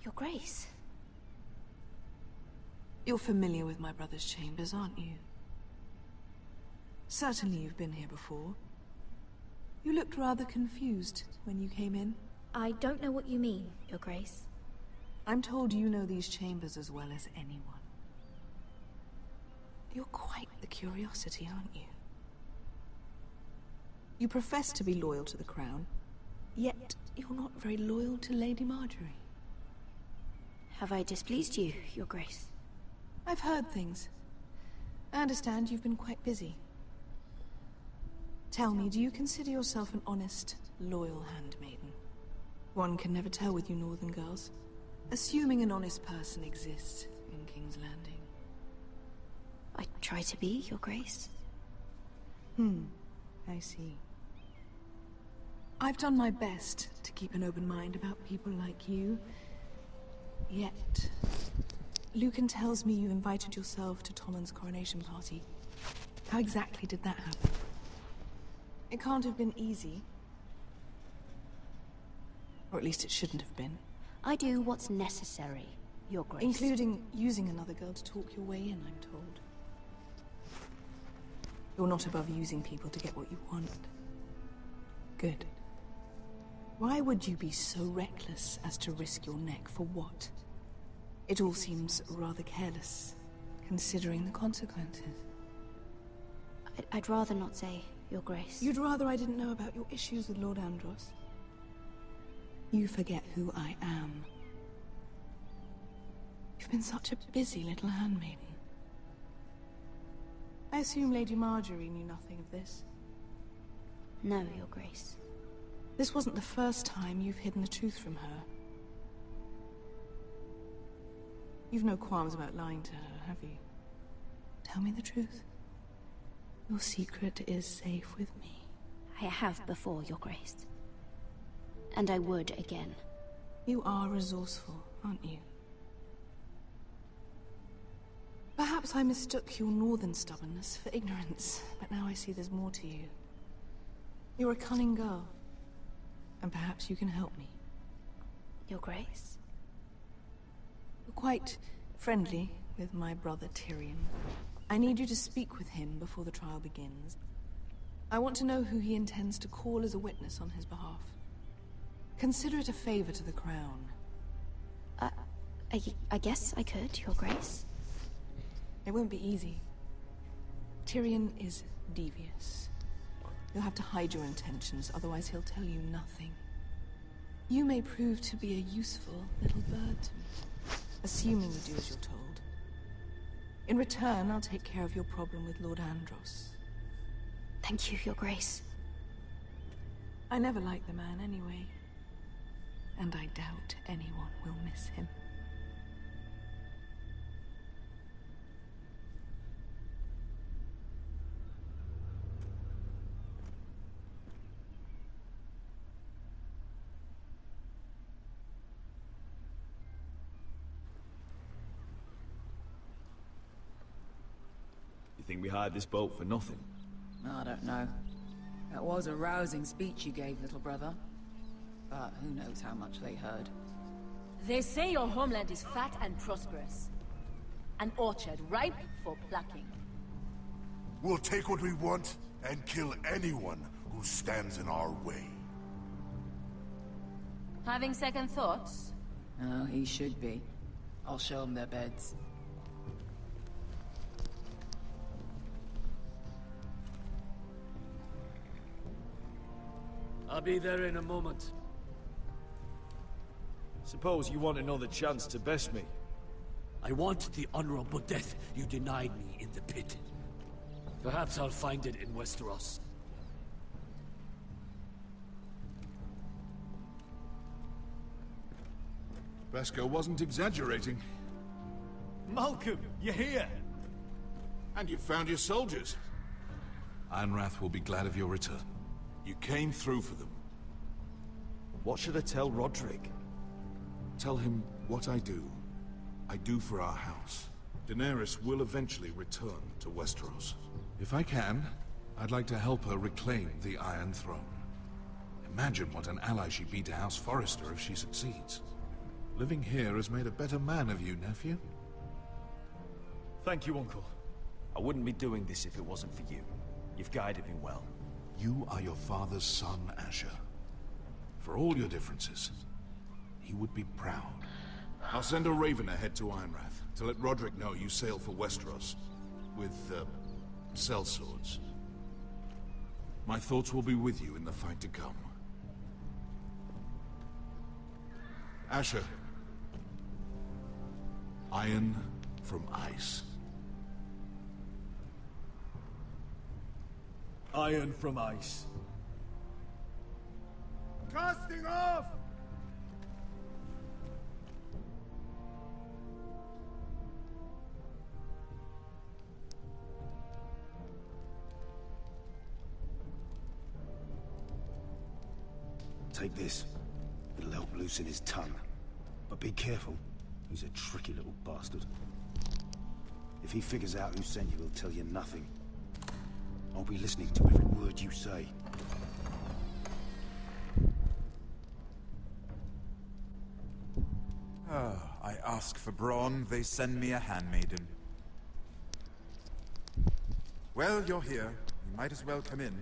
Your Grace. You're familiar with my brother's chambers, aren't you? Certainly you've been here before. You looked rather confused when you came in. I don't know what you mean, Your Grace. I'm told you know these chambers as well as anyone. You're quite the curiosity, aren't you? You profess to be loyal to the crown, yet you're not very loyal to Lady Marjorie. Have I displeased you, Your Grace? I've heard things. I understand you've been quite busy. Tell me, do you consider yourself an honest, loyal handmaiden? One can never tell with you northern girls. Assuming an honest person exists in King's Landing. I try to be, Your Grace. I see. I've done my best to keep an open mind about people like you. Yet, Lucan tells me you invited yourself to Tommen's coronation party. How exactly did that happen? It can't have been easy. Or at least it shouldn't have been. I do what's necessary, Your Grace. Including using another girl to talk your way in, I'm told. You're not above using people to get what you want. Good. Why would you be so reckless as to risk your neck for what? It all seems rather careless, considering the consequences. I'd rather not say, Your Grace. You'd rather I didn't know about your issues with Lord Andros? You forget who I am. You've been such a busy little handmaiden. I assume Lady Marjorie knew nothing of this. No, Your Grace. This wasn't the first time you've hidden the truth from her. You've no qualms about lying to her, have you? Tell me the truth. Your secret is safe with me. I have before, Your Grace. And I would again. You are resourceful, aren't you? Perhaps I mistook your northern stubbornness for ignorance, but now I see there's more to you. You're a cunning girl, and perhaps you can help me. Your Grace? You're quite friendly with my brother Tyrion. I need you to speak with him before the trial begins. I want to know who he intends to call as a witness on his behalf. Consider it a favor to the crown. I guess I could, Your Grace. It won't be easy. Tyrion is devious. You'll have to hide your intentions, otherwise he'll tell you nothing. You may prove to be a useful little bird to me, assuming you do as you're told. In return, I'll take care of your problem with Lord Andros. Thank you, Your Grace. I never liked the man anyway. And I doubt anyone will miss him. You think we hired this boat for nothing? I don't know. That was a rousing speech you gave, little brother. But who knows how much they heard. They say your homeland is fat and prosperous. An orchard ripe for plucking. We'll take what we want and kill anyone who stands in our way. Having second thoughts? Oh, he should be. I'll show them their beds. I'll be there in a moment. Suppose you want another chance to best me. I want the honorable death you denied me in the pit. Perhaps I'll find it in Westeros. Beskar wasn't exaggerating. Malcolm, you're here! And you found your soldiers. Ironrath will be glad of your return. You came through for them. What should I tell Roderick? Tell him what I do for our house. Daenerys will eventually return to Westeros. If I can, I'd like to help her reclaim the Iron Throne. Imagine what an ally she'd be to House Forrester if she succeeds. Living here has made a better man of you, nephew. Thank you, Uncle. I wouldn't be doing this if it wasn't for you. You've guided me well. You are your father's son, Asher. For all your differences, he would be proud. I'll send a raven ahead to Ironrath to let Roderick know you sail for Westeros with, sellswords. My thoughts will be with you in the fight to come. Asher. Iron from ice. Iron from ice. Casting off! Take this. It'll help loosen his tongue. But be careful. He's a tricky little bastard. If he figures out who sent you, he'll tell you nothing. I'll be listening to every word you say. I ask for brawn, they send me a handmaiden. Well, you're here. You might as well come in.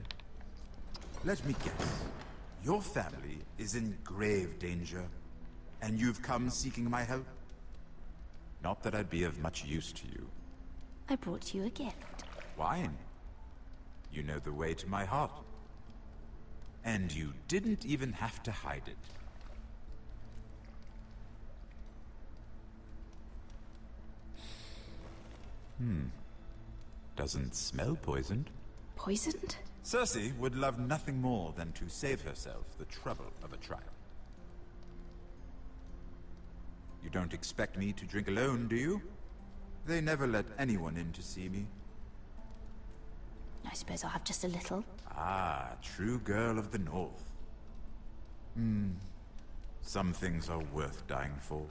Let me guess. Your family is in grave danger, and you've come seeking my help? Not that I'd be of much use to you. I brought you a gift. Wine. You know the way to my heart. And you didn't even have to hide it. Doesn't smell poisoned. Poisoned? Cersei would love nothing more than to save herself the trouble of a trial. You don't expect me to drink alone, do you? They never let anyone in to see me. I suppose I'll have just a little. Ah, true girl of the North. Some things are worth dying for.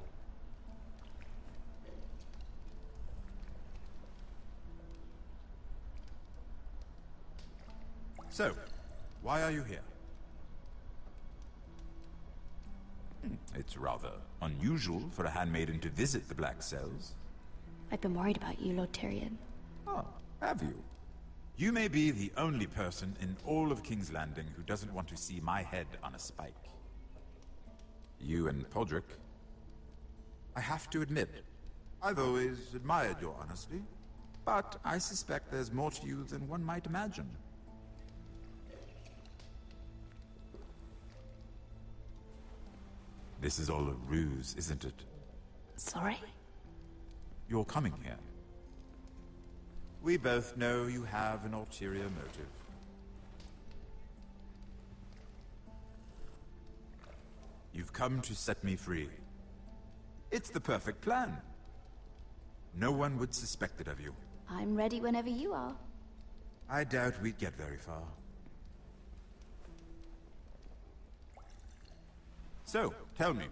So, why are you here? It's rather unusual for a handmaiden to visit the Black Cells. I've been worried about you, Lord Tyrion. Oh, have you? You may be the only person in all of King's Landing who doesn't want to see my head on a spike. You and Podrick. I have to admit, I've always admired your honesty, but I suspect there's more to you than one might imagine. This is all a ruse, isn't it? Sorry? You're coming here. We both know you have an ulterior motive. You've come to set me free. It's the perfect plan. No one would suspect it of you. I'm ready whenever you are. I doubt we'd get very far. So, tell me.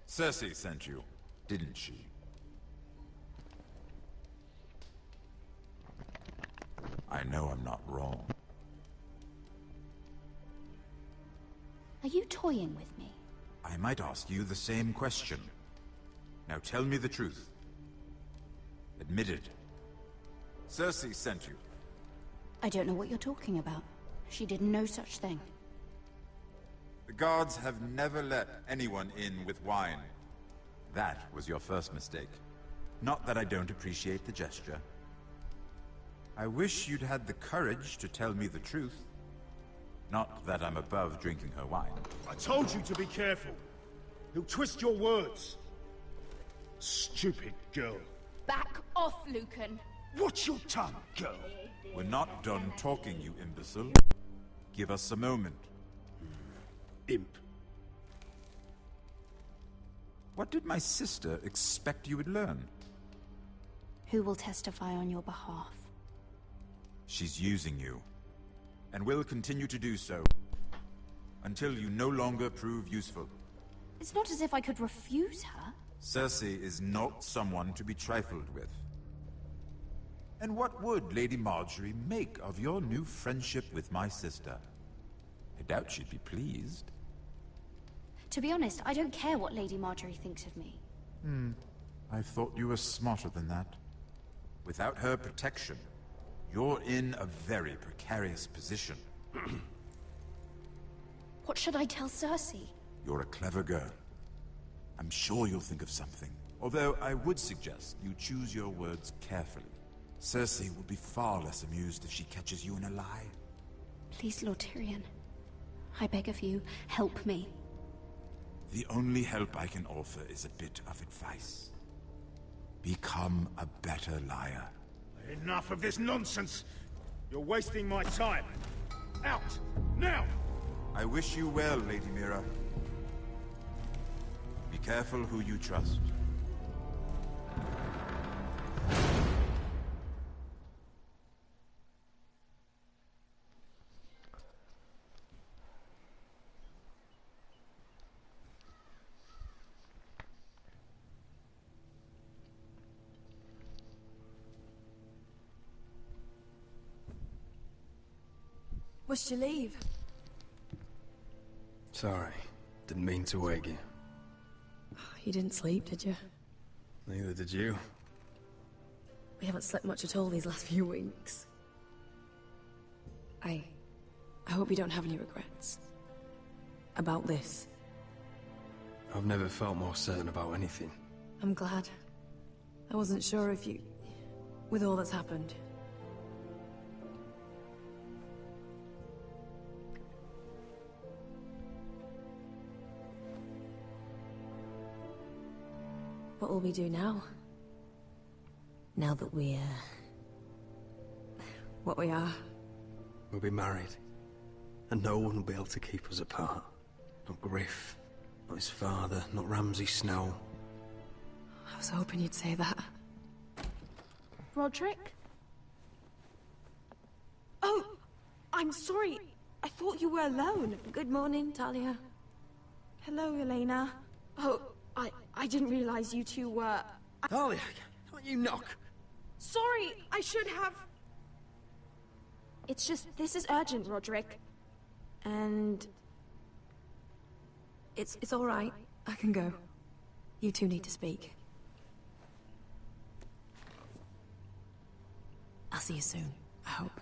Cersei sent you, didn't she? I know I'm not wrong. Are you toying with me? I might ask you the same question. Now tell me the truth. Admit it. Cersei sent you. I don't know what you're talking about. She did no such thing. The guards have never let anyone in with wine. That was your first mistake. Not that I don't appreciate the gesture. I wish you'd had the courage to tell me the truth. Not that I'm above drinking her wine. I told you to be careful. He'll twist your words. Stupid girl. Back off, Lucan. Watch your tongue, girl. We're not done talking, you imbecile. Give us a moment. Imp. What did my sister expect you would learn? Who will testify on your behalf? She's using you, and will continue to do so, until you no longer prove useful. It's not as if I could refuse her. Cersei is not someone to be trifled with. And what would Lady Marjorie make of your new friendship with my sister? I doubt she'd be pleased. To be honest, I don't care what Lady Marjorie thinks of me. I thought you were smarter than that. Without her protection, you're in a very precarious position. What should I tell Cersei? You're a clever girl. I'm sure you'll think of something. Although I would suggest you choose your words carefully. Cersei will be far less amused if she catches you in a lie. Please, Lord Tyrion. I beg of you, help me. The only help I can offer is a bit of advice. Become a better liar. Enough of this nonsense. You're wasting my time. Out! Now! I wish you well, Lady Mira. Be careful who you trust. Must you leave? Sorry. Didn't mean to wake you. You didn't sleep, did you? Neither did you. We haven't slept much at all these last few weeks. I hope you don't have any regrets. About this. I've never felt more certain about anything. I'm glad. I wasn't sure if you... with all that's happened. What will we do now? Now that we're... what we are. We'll be married. And no one will be able to keep us apart. Not Griff, not his father, not Ramsay Snow. I was hoping you'd say that. Roderick? Oh! I'm sorry. I thought you were alone. Good morning, Talia. Hello, Elena. Oh, I didn't realize you two were... Talia, can't you knock? Sorry, I should have... It's just, this is urgent, Roderick. And... It's all right. I can go. You two need to speak. I'll see you soon, I hope.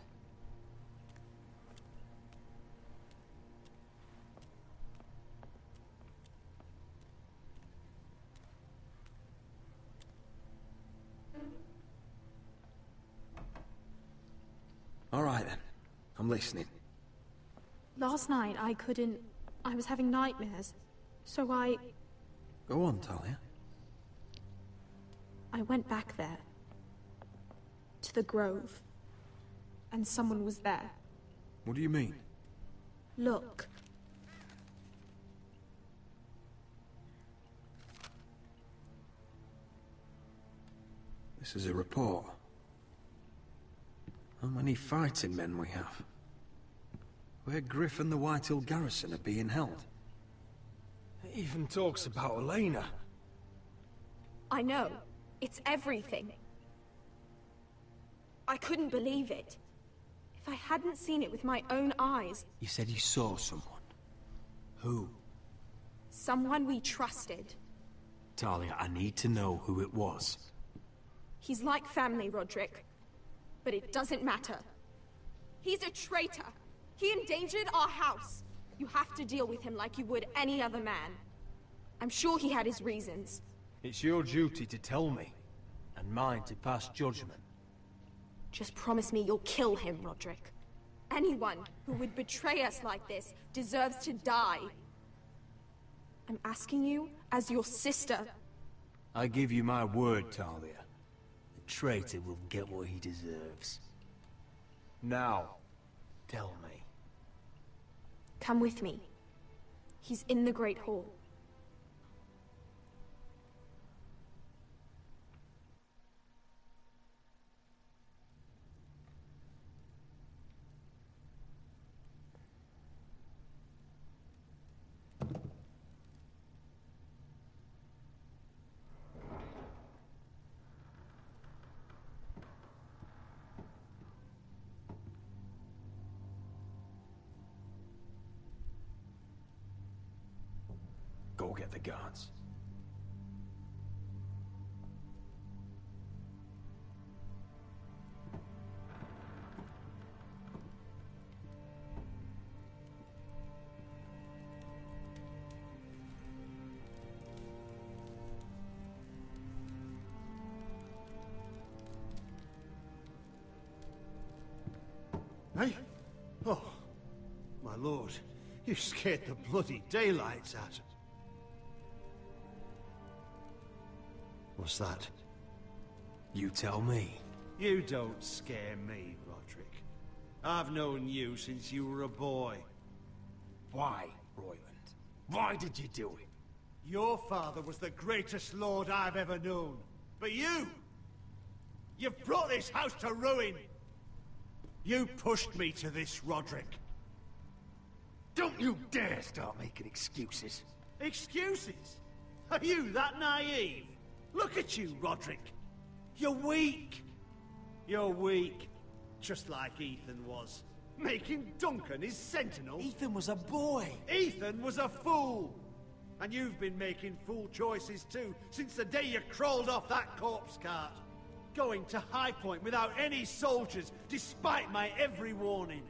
All right then. I'm listening. Last night, I was having nightmares. So I Go on, Talia. went back there. To the grove. And someone was there. What do you mean? Look. This is a report. How many fighting men we have? Where Griff and the Whitehill garrison are being held. It even talks about Elena. I know. It's everything. I couldn't believe it. If I hadn't seen it with my own eyes... You said you saw someone. Who? Someone we trusted. Talia, I need to know who it was. He's like family, Roderick. But it doesn't matter. He's a traitor. He endangered our house. You have to deal with him like you would any other man. I'm sure he had his reasons. It's your duty to tell me, and mine to pass judgment. Just promise me you'll kill him, Roderick. Anyone who would betray us like this deserves to die. I'm asking you as your sister. I give you my word, Talia. The traitor will get what he deserves. Now, tell me. Come with me. He's in the Great Hall. Go get the guards. Hey? Oh, my lord. You scared the bloody daylights out of... What's that? You tell me. You don't scare me, Roderick. I've known you since you were a boy. Why, Royland? Why did you do it? Your father was the greatest lord I've ever known. But you've brought this house to ruin. You pushed me to this, Roderick. Don't you dare start making excuses. Excuses? Are you that naive? Look at you, Roderick. You're weak. You're weak. Just like Ethan was. Making Duncan his sentinel? Ethan was a boy. Ethan was a fool! And you've been making fool choices too, since the day you crawled off that corpse cart. Going to High Point without any soldiers, despite my every warning.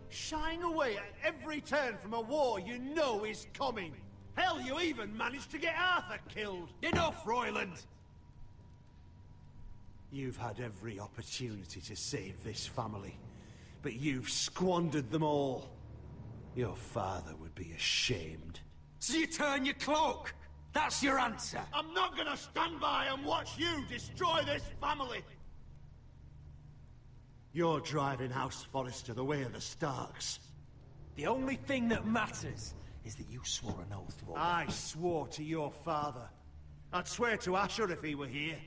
Shying away at every turn from a war you know is coming. Hell, you even managed to get Arthur killed. Enough, Royland! You've had every opportunity to save this family, but you've squandered them all. Your father would be ashamed. So you turn your cloak? That's your answer? I'm not gonna stand by and watch you destroy this family! You're driving House Forrester the way of the Starks. The only thing that matters is that you swore an oath to obey. I swore to your father. I'd swear to Asher if he were here.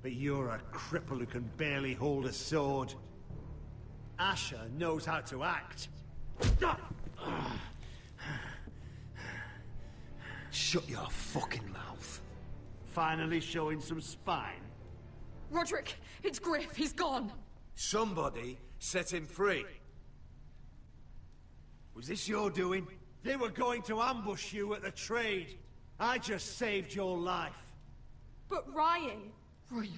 But you're a cripple who can barely hold a sword. Asher knows how to act. Shut your fucking mouth. Finally showing some spine. Roderick, it's Griff. He's gone. Somebody set him free. Was this your doing? They were going to ambush you at the trade. I just saved your life. But Ryan... Roland,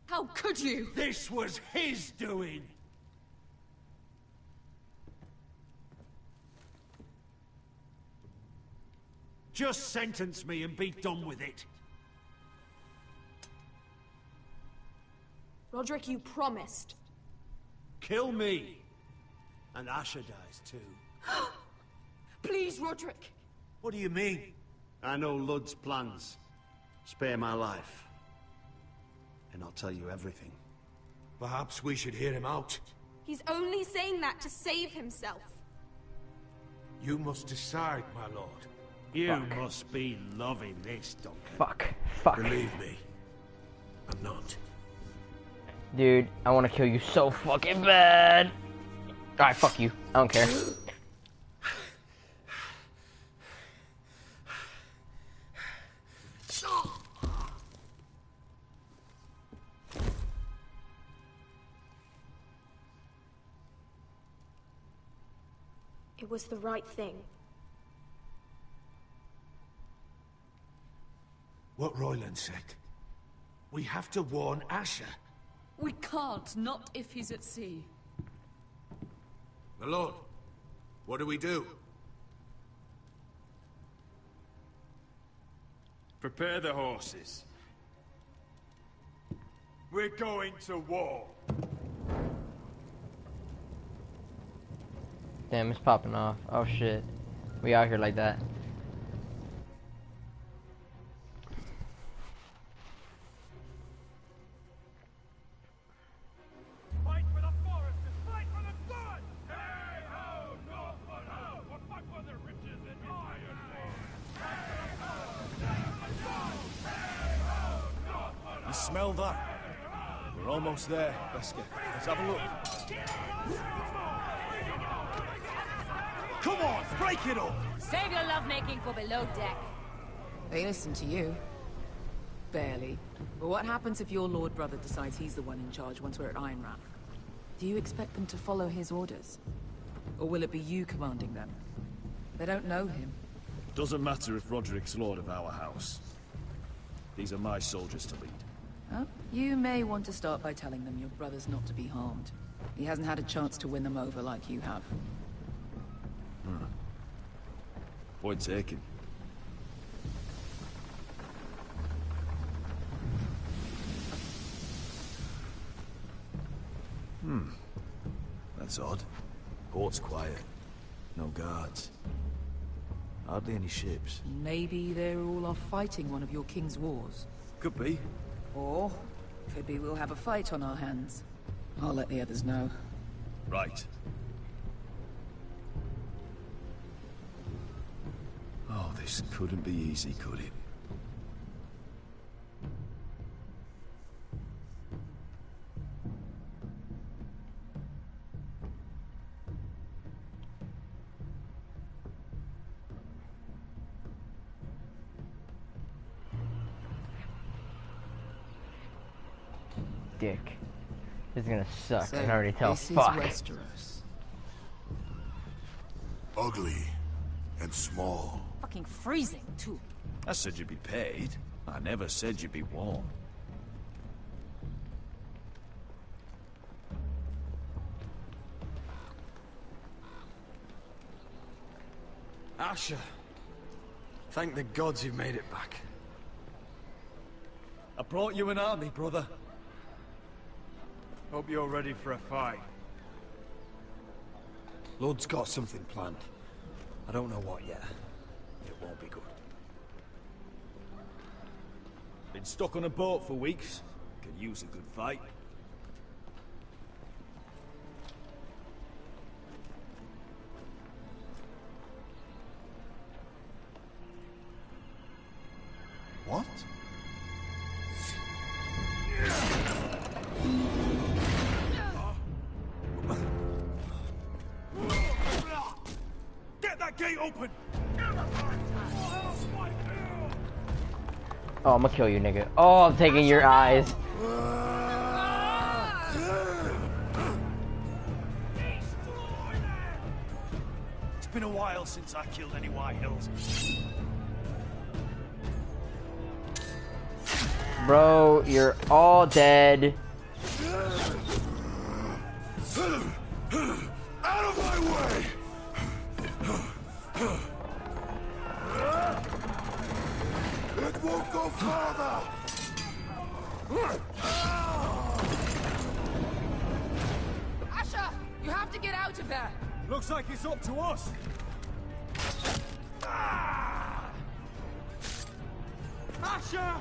how could you? This was his doing. Just sentence me and be done with it. Roderick, you promised. Kill me. And Asher dies too. Please, Roderick. What do you mean? I know Ludd's plans. Spare my life. And I'll tell you everything. Perhaps we should hear him out. He's only saying that to save himself. You must decide, my lord. You must be loving this, Duncan. Fuck. Believe me, I'm not. Dude, I want to kill you so fucking bad. Alright, fuck you. I don't care. It was the right thing. What Royland said. We have to warn Asher. We can't, not if he's at sea. My lord, what do we do? Prepare the horses. We're going to war. Damn, it's popping off. Oh shit. We out here like that. Fight for the forest and fight for the sun! Hey ho, Northwood ho! We'll fight for the riches and iron. You smell that? We're almost there, Wesker. Let's have a look. Come on, break it up! Save your lovemaking for below deck. They listen to you. Barely. But what happens if your lord brother decides he's the one in charge once we're at Ironrath? Do you expect them to follow his orders? Or will it be you commanding them? They don't know him. Doesn't matter if Roderick's lord of our house. These are my soldiers to lead. Oh, you may want to start by telling them your brother's not to be harmed. He hasn't had a chance to win them over like you have. Point taken. That's odd. Port's quiet. No guards. Hardly any ships. Maybe they're all off fighting one of your king's wars. Could be. Or, could be we'll have a fight on our hands. I'll let the others know. Right. Oh, this couldn't be easy, could it? Dick. This is gonna suck. So, I can already tell. this Fuck. is Westeros. Ugly and small. Fucking freezing, too. I said you'd be paid. I never said you'd be warm. Asher. Thank the gods you've made it back. I brought you an army, brother. Hope you're ready for a fight. Lord's got something planned. I don't know what yet. It won't be good. Been stuck on a boat for weeks. Could use a good fight. What? Get that gate open! Oh, I'm gonna kill you, nigga. Oh, I'm taking your eyes. It's been a while since I killed any White Hills. Bro, you're all dead. Out of my way! It won't go farther! Asher, you have to get out of there. Looks like it's up to us. Asher!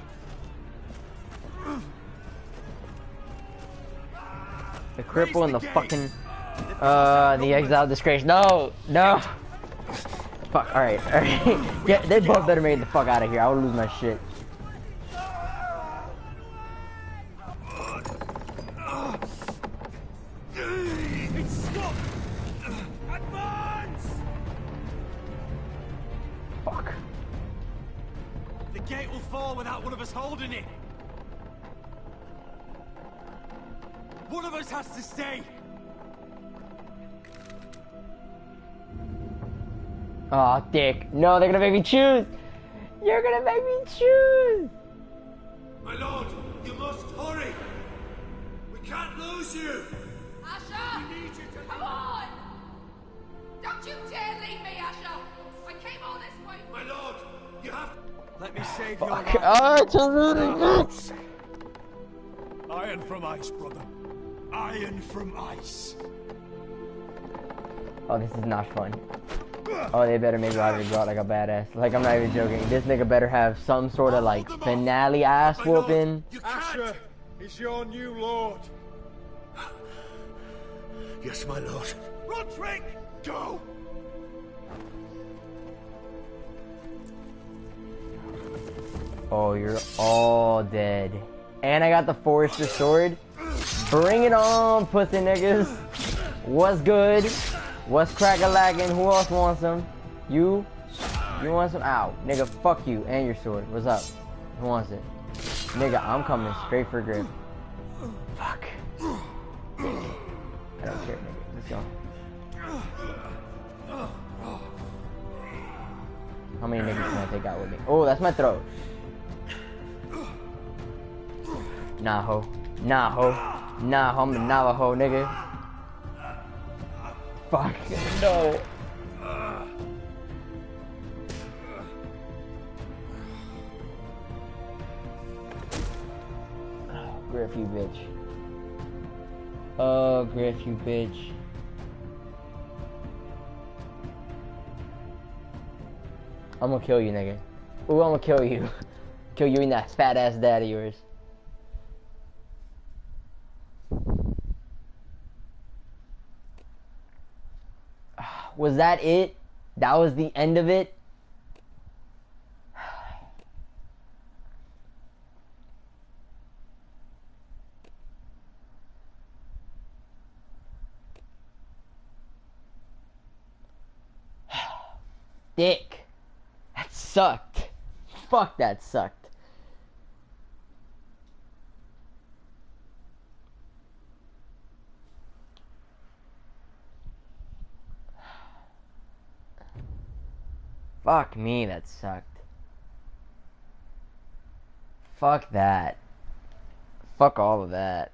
The cripple and the fucking, the exiled disgrace. No, no. Fuck, alright, alright. Yeah, they both better make the fuck out of here. I would lose my shit. It's stuck! Advance! Fuck. The gate will fall without one of us holding it. One of us has to stay. Aw, dick. No, they're gonna make me choose. You're gonna make me choose. My lord, you must hurry. We can't lose you. Asher! We need you to... Come on! Don't you dare leave me, Asher! I came all this way. My lord, you have... Let me save Fuck. your life. Oh, it's already. Iron from ice, brother. Iron from ice. Oh, this is not fun. Oh, they better make Roderick go out like a badass. Like, I'm not even joking. This nigga better have some sort of, like, finale ass whooping. Asher is your new lord. Yes, my lord. Roderick, go! Oh, you're all dead. And I got the Forester sword. Bring it on, pussy niggas. What's good? What's crack-a-lackin'? Who else wants some? You? You want some? Ow. Nigga, fuck you and your sword. What's up? Who wants it? Nigga, I'm coming straight for grip. Fuck. I don't care, nigga. Let's go. How many niggas can I take out with me? Oh, that's my throat. Nah, ho. Nah, ho. Nah, ho. I'm the Navajo, nigga. Fuck. No. Griff, you bitch. Oh, Griff, you bitch. I'm gonna kill you, nigga. Ooh, I'm gonna kill you. Kill you and that fat ass dad of yours. Was that it? That was the end of it? Dick. That sucked. Fuck, that sucked. Fuck me, that sucked. Fuck that. Fuck all of that.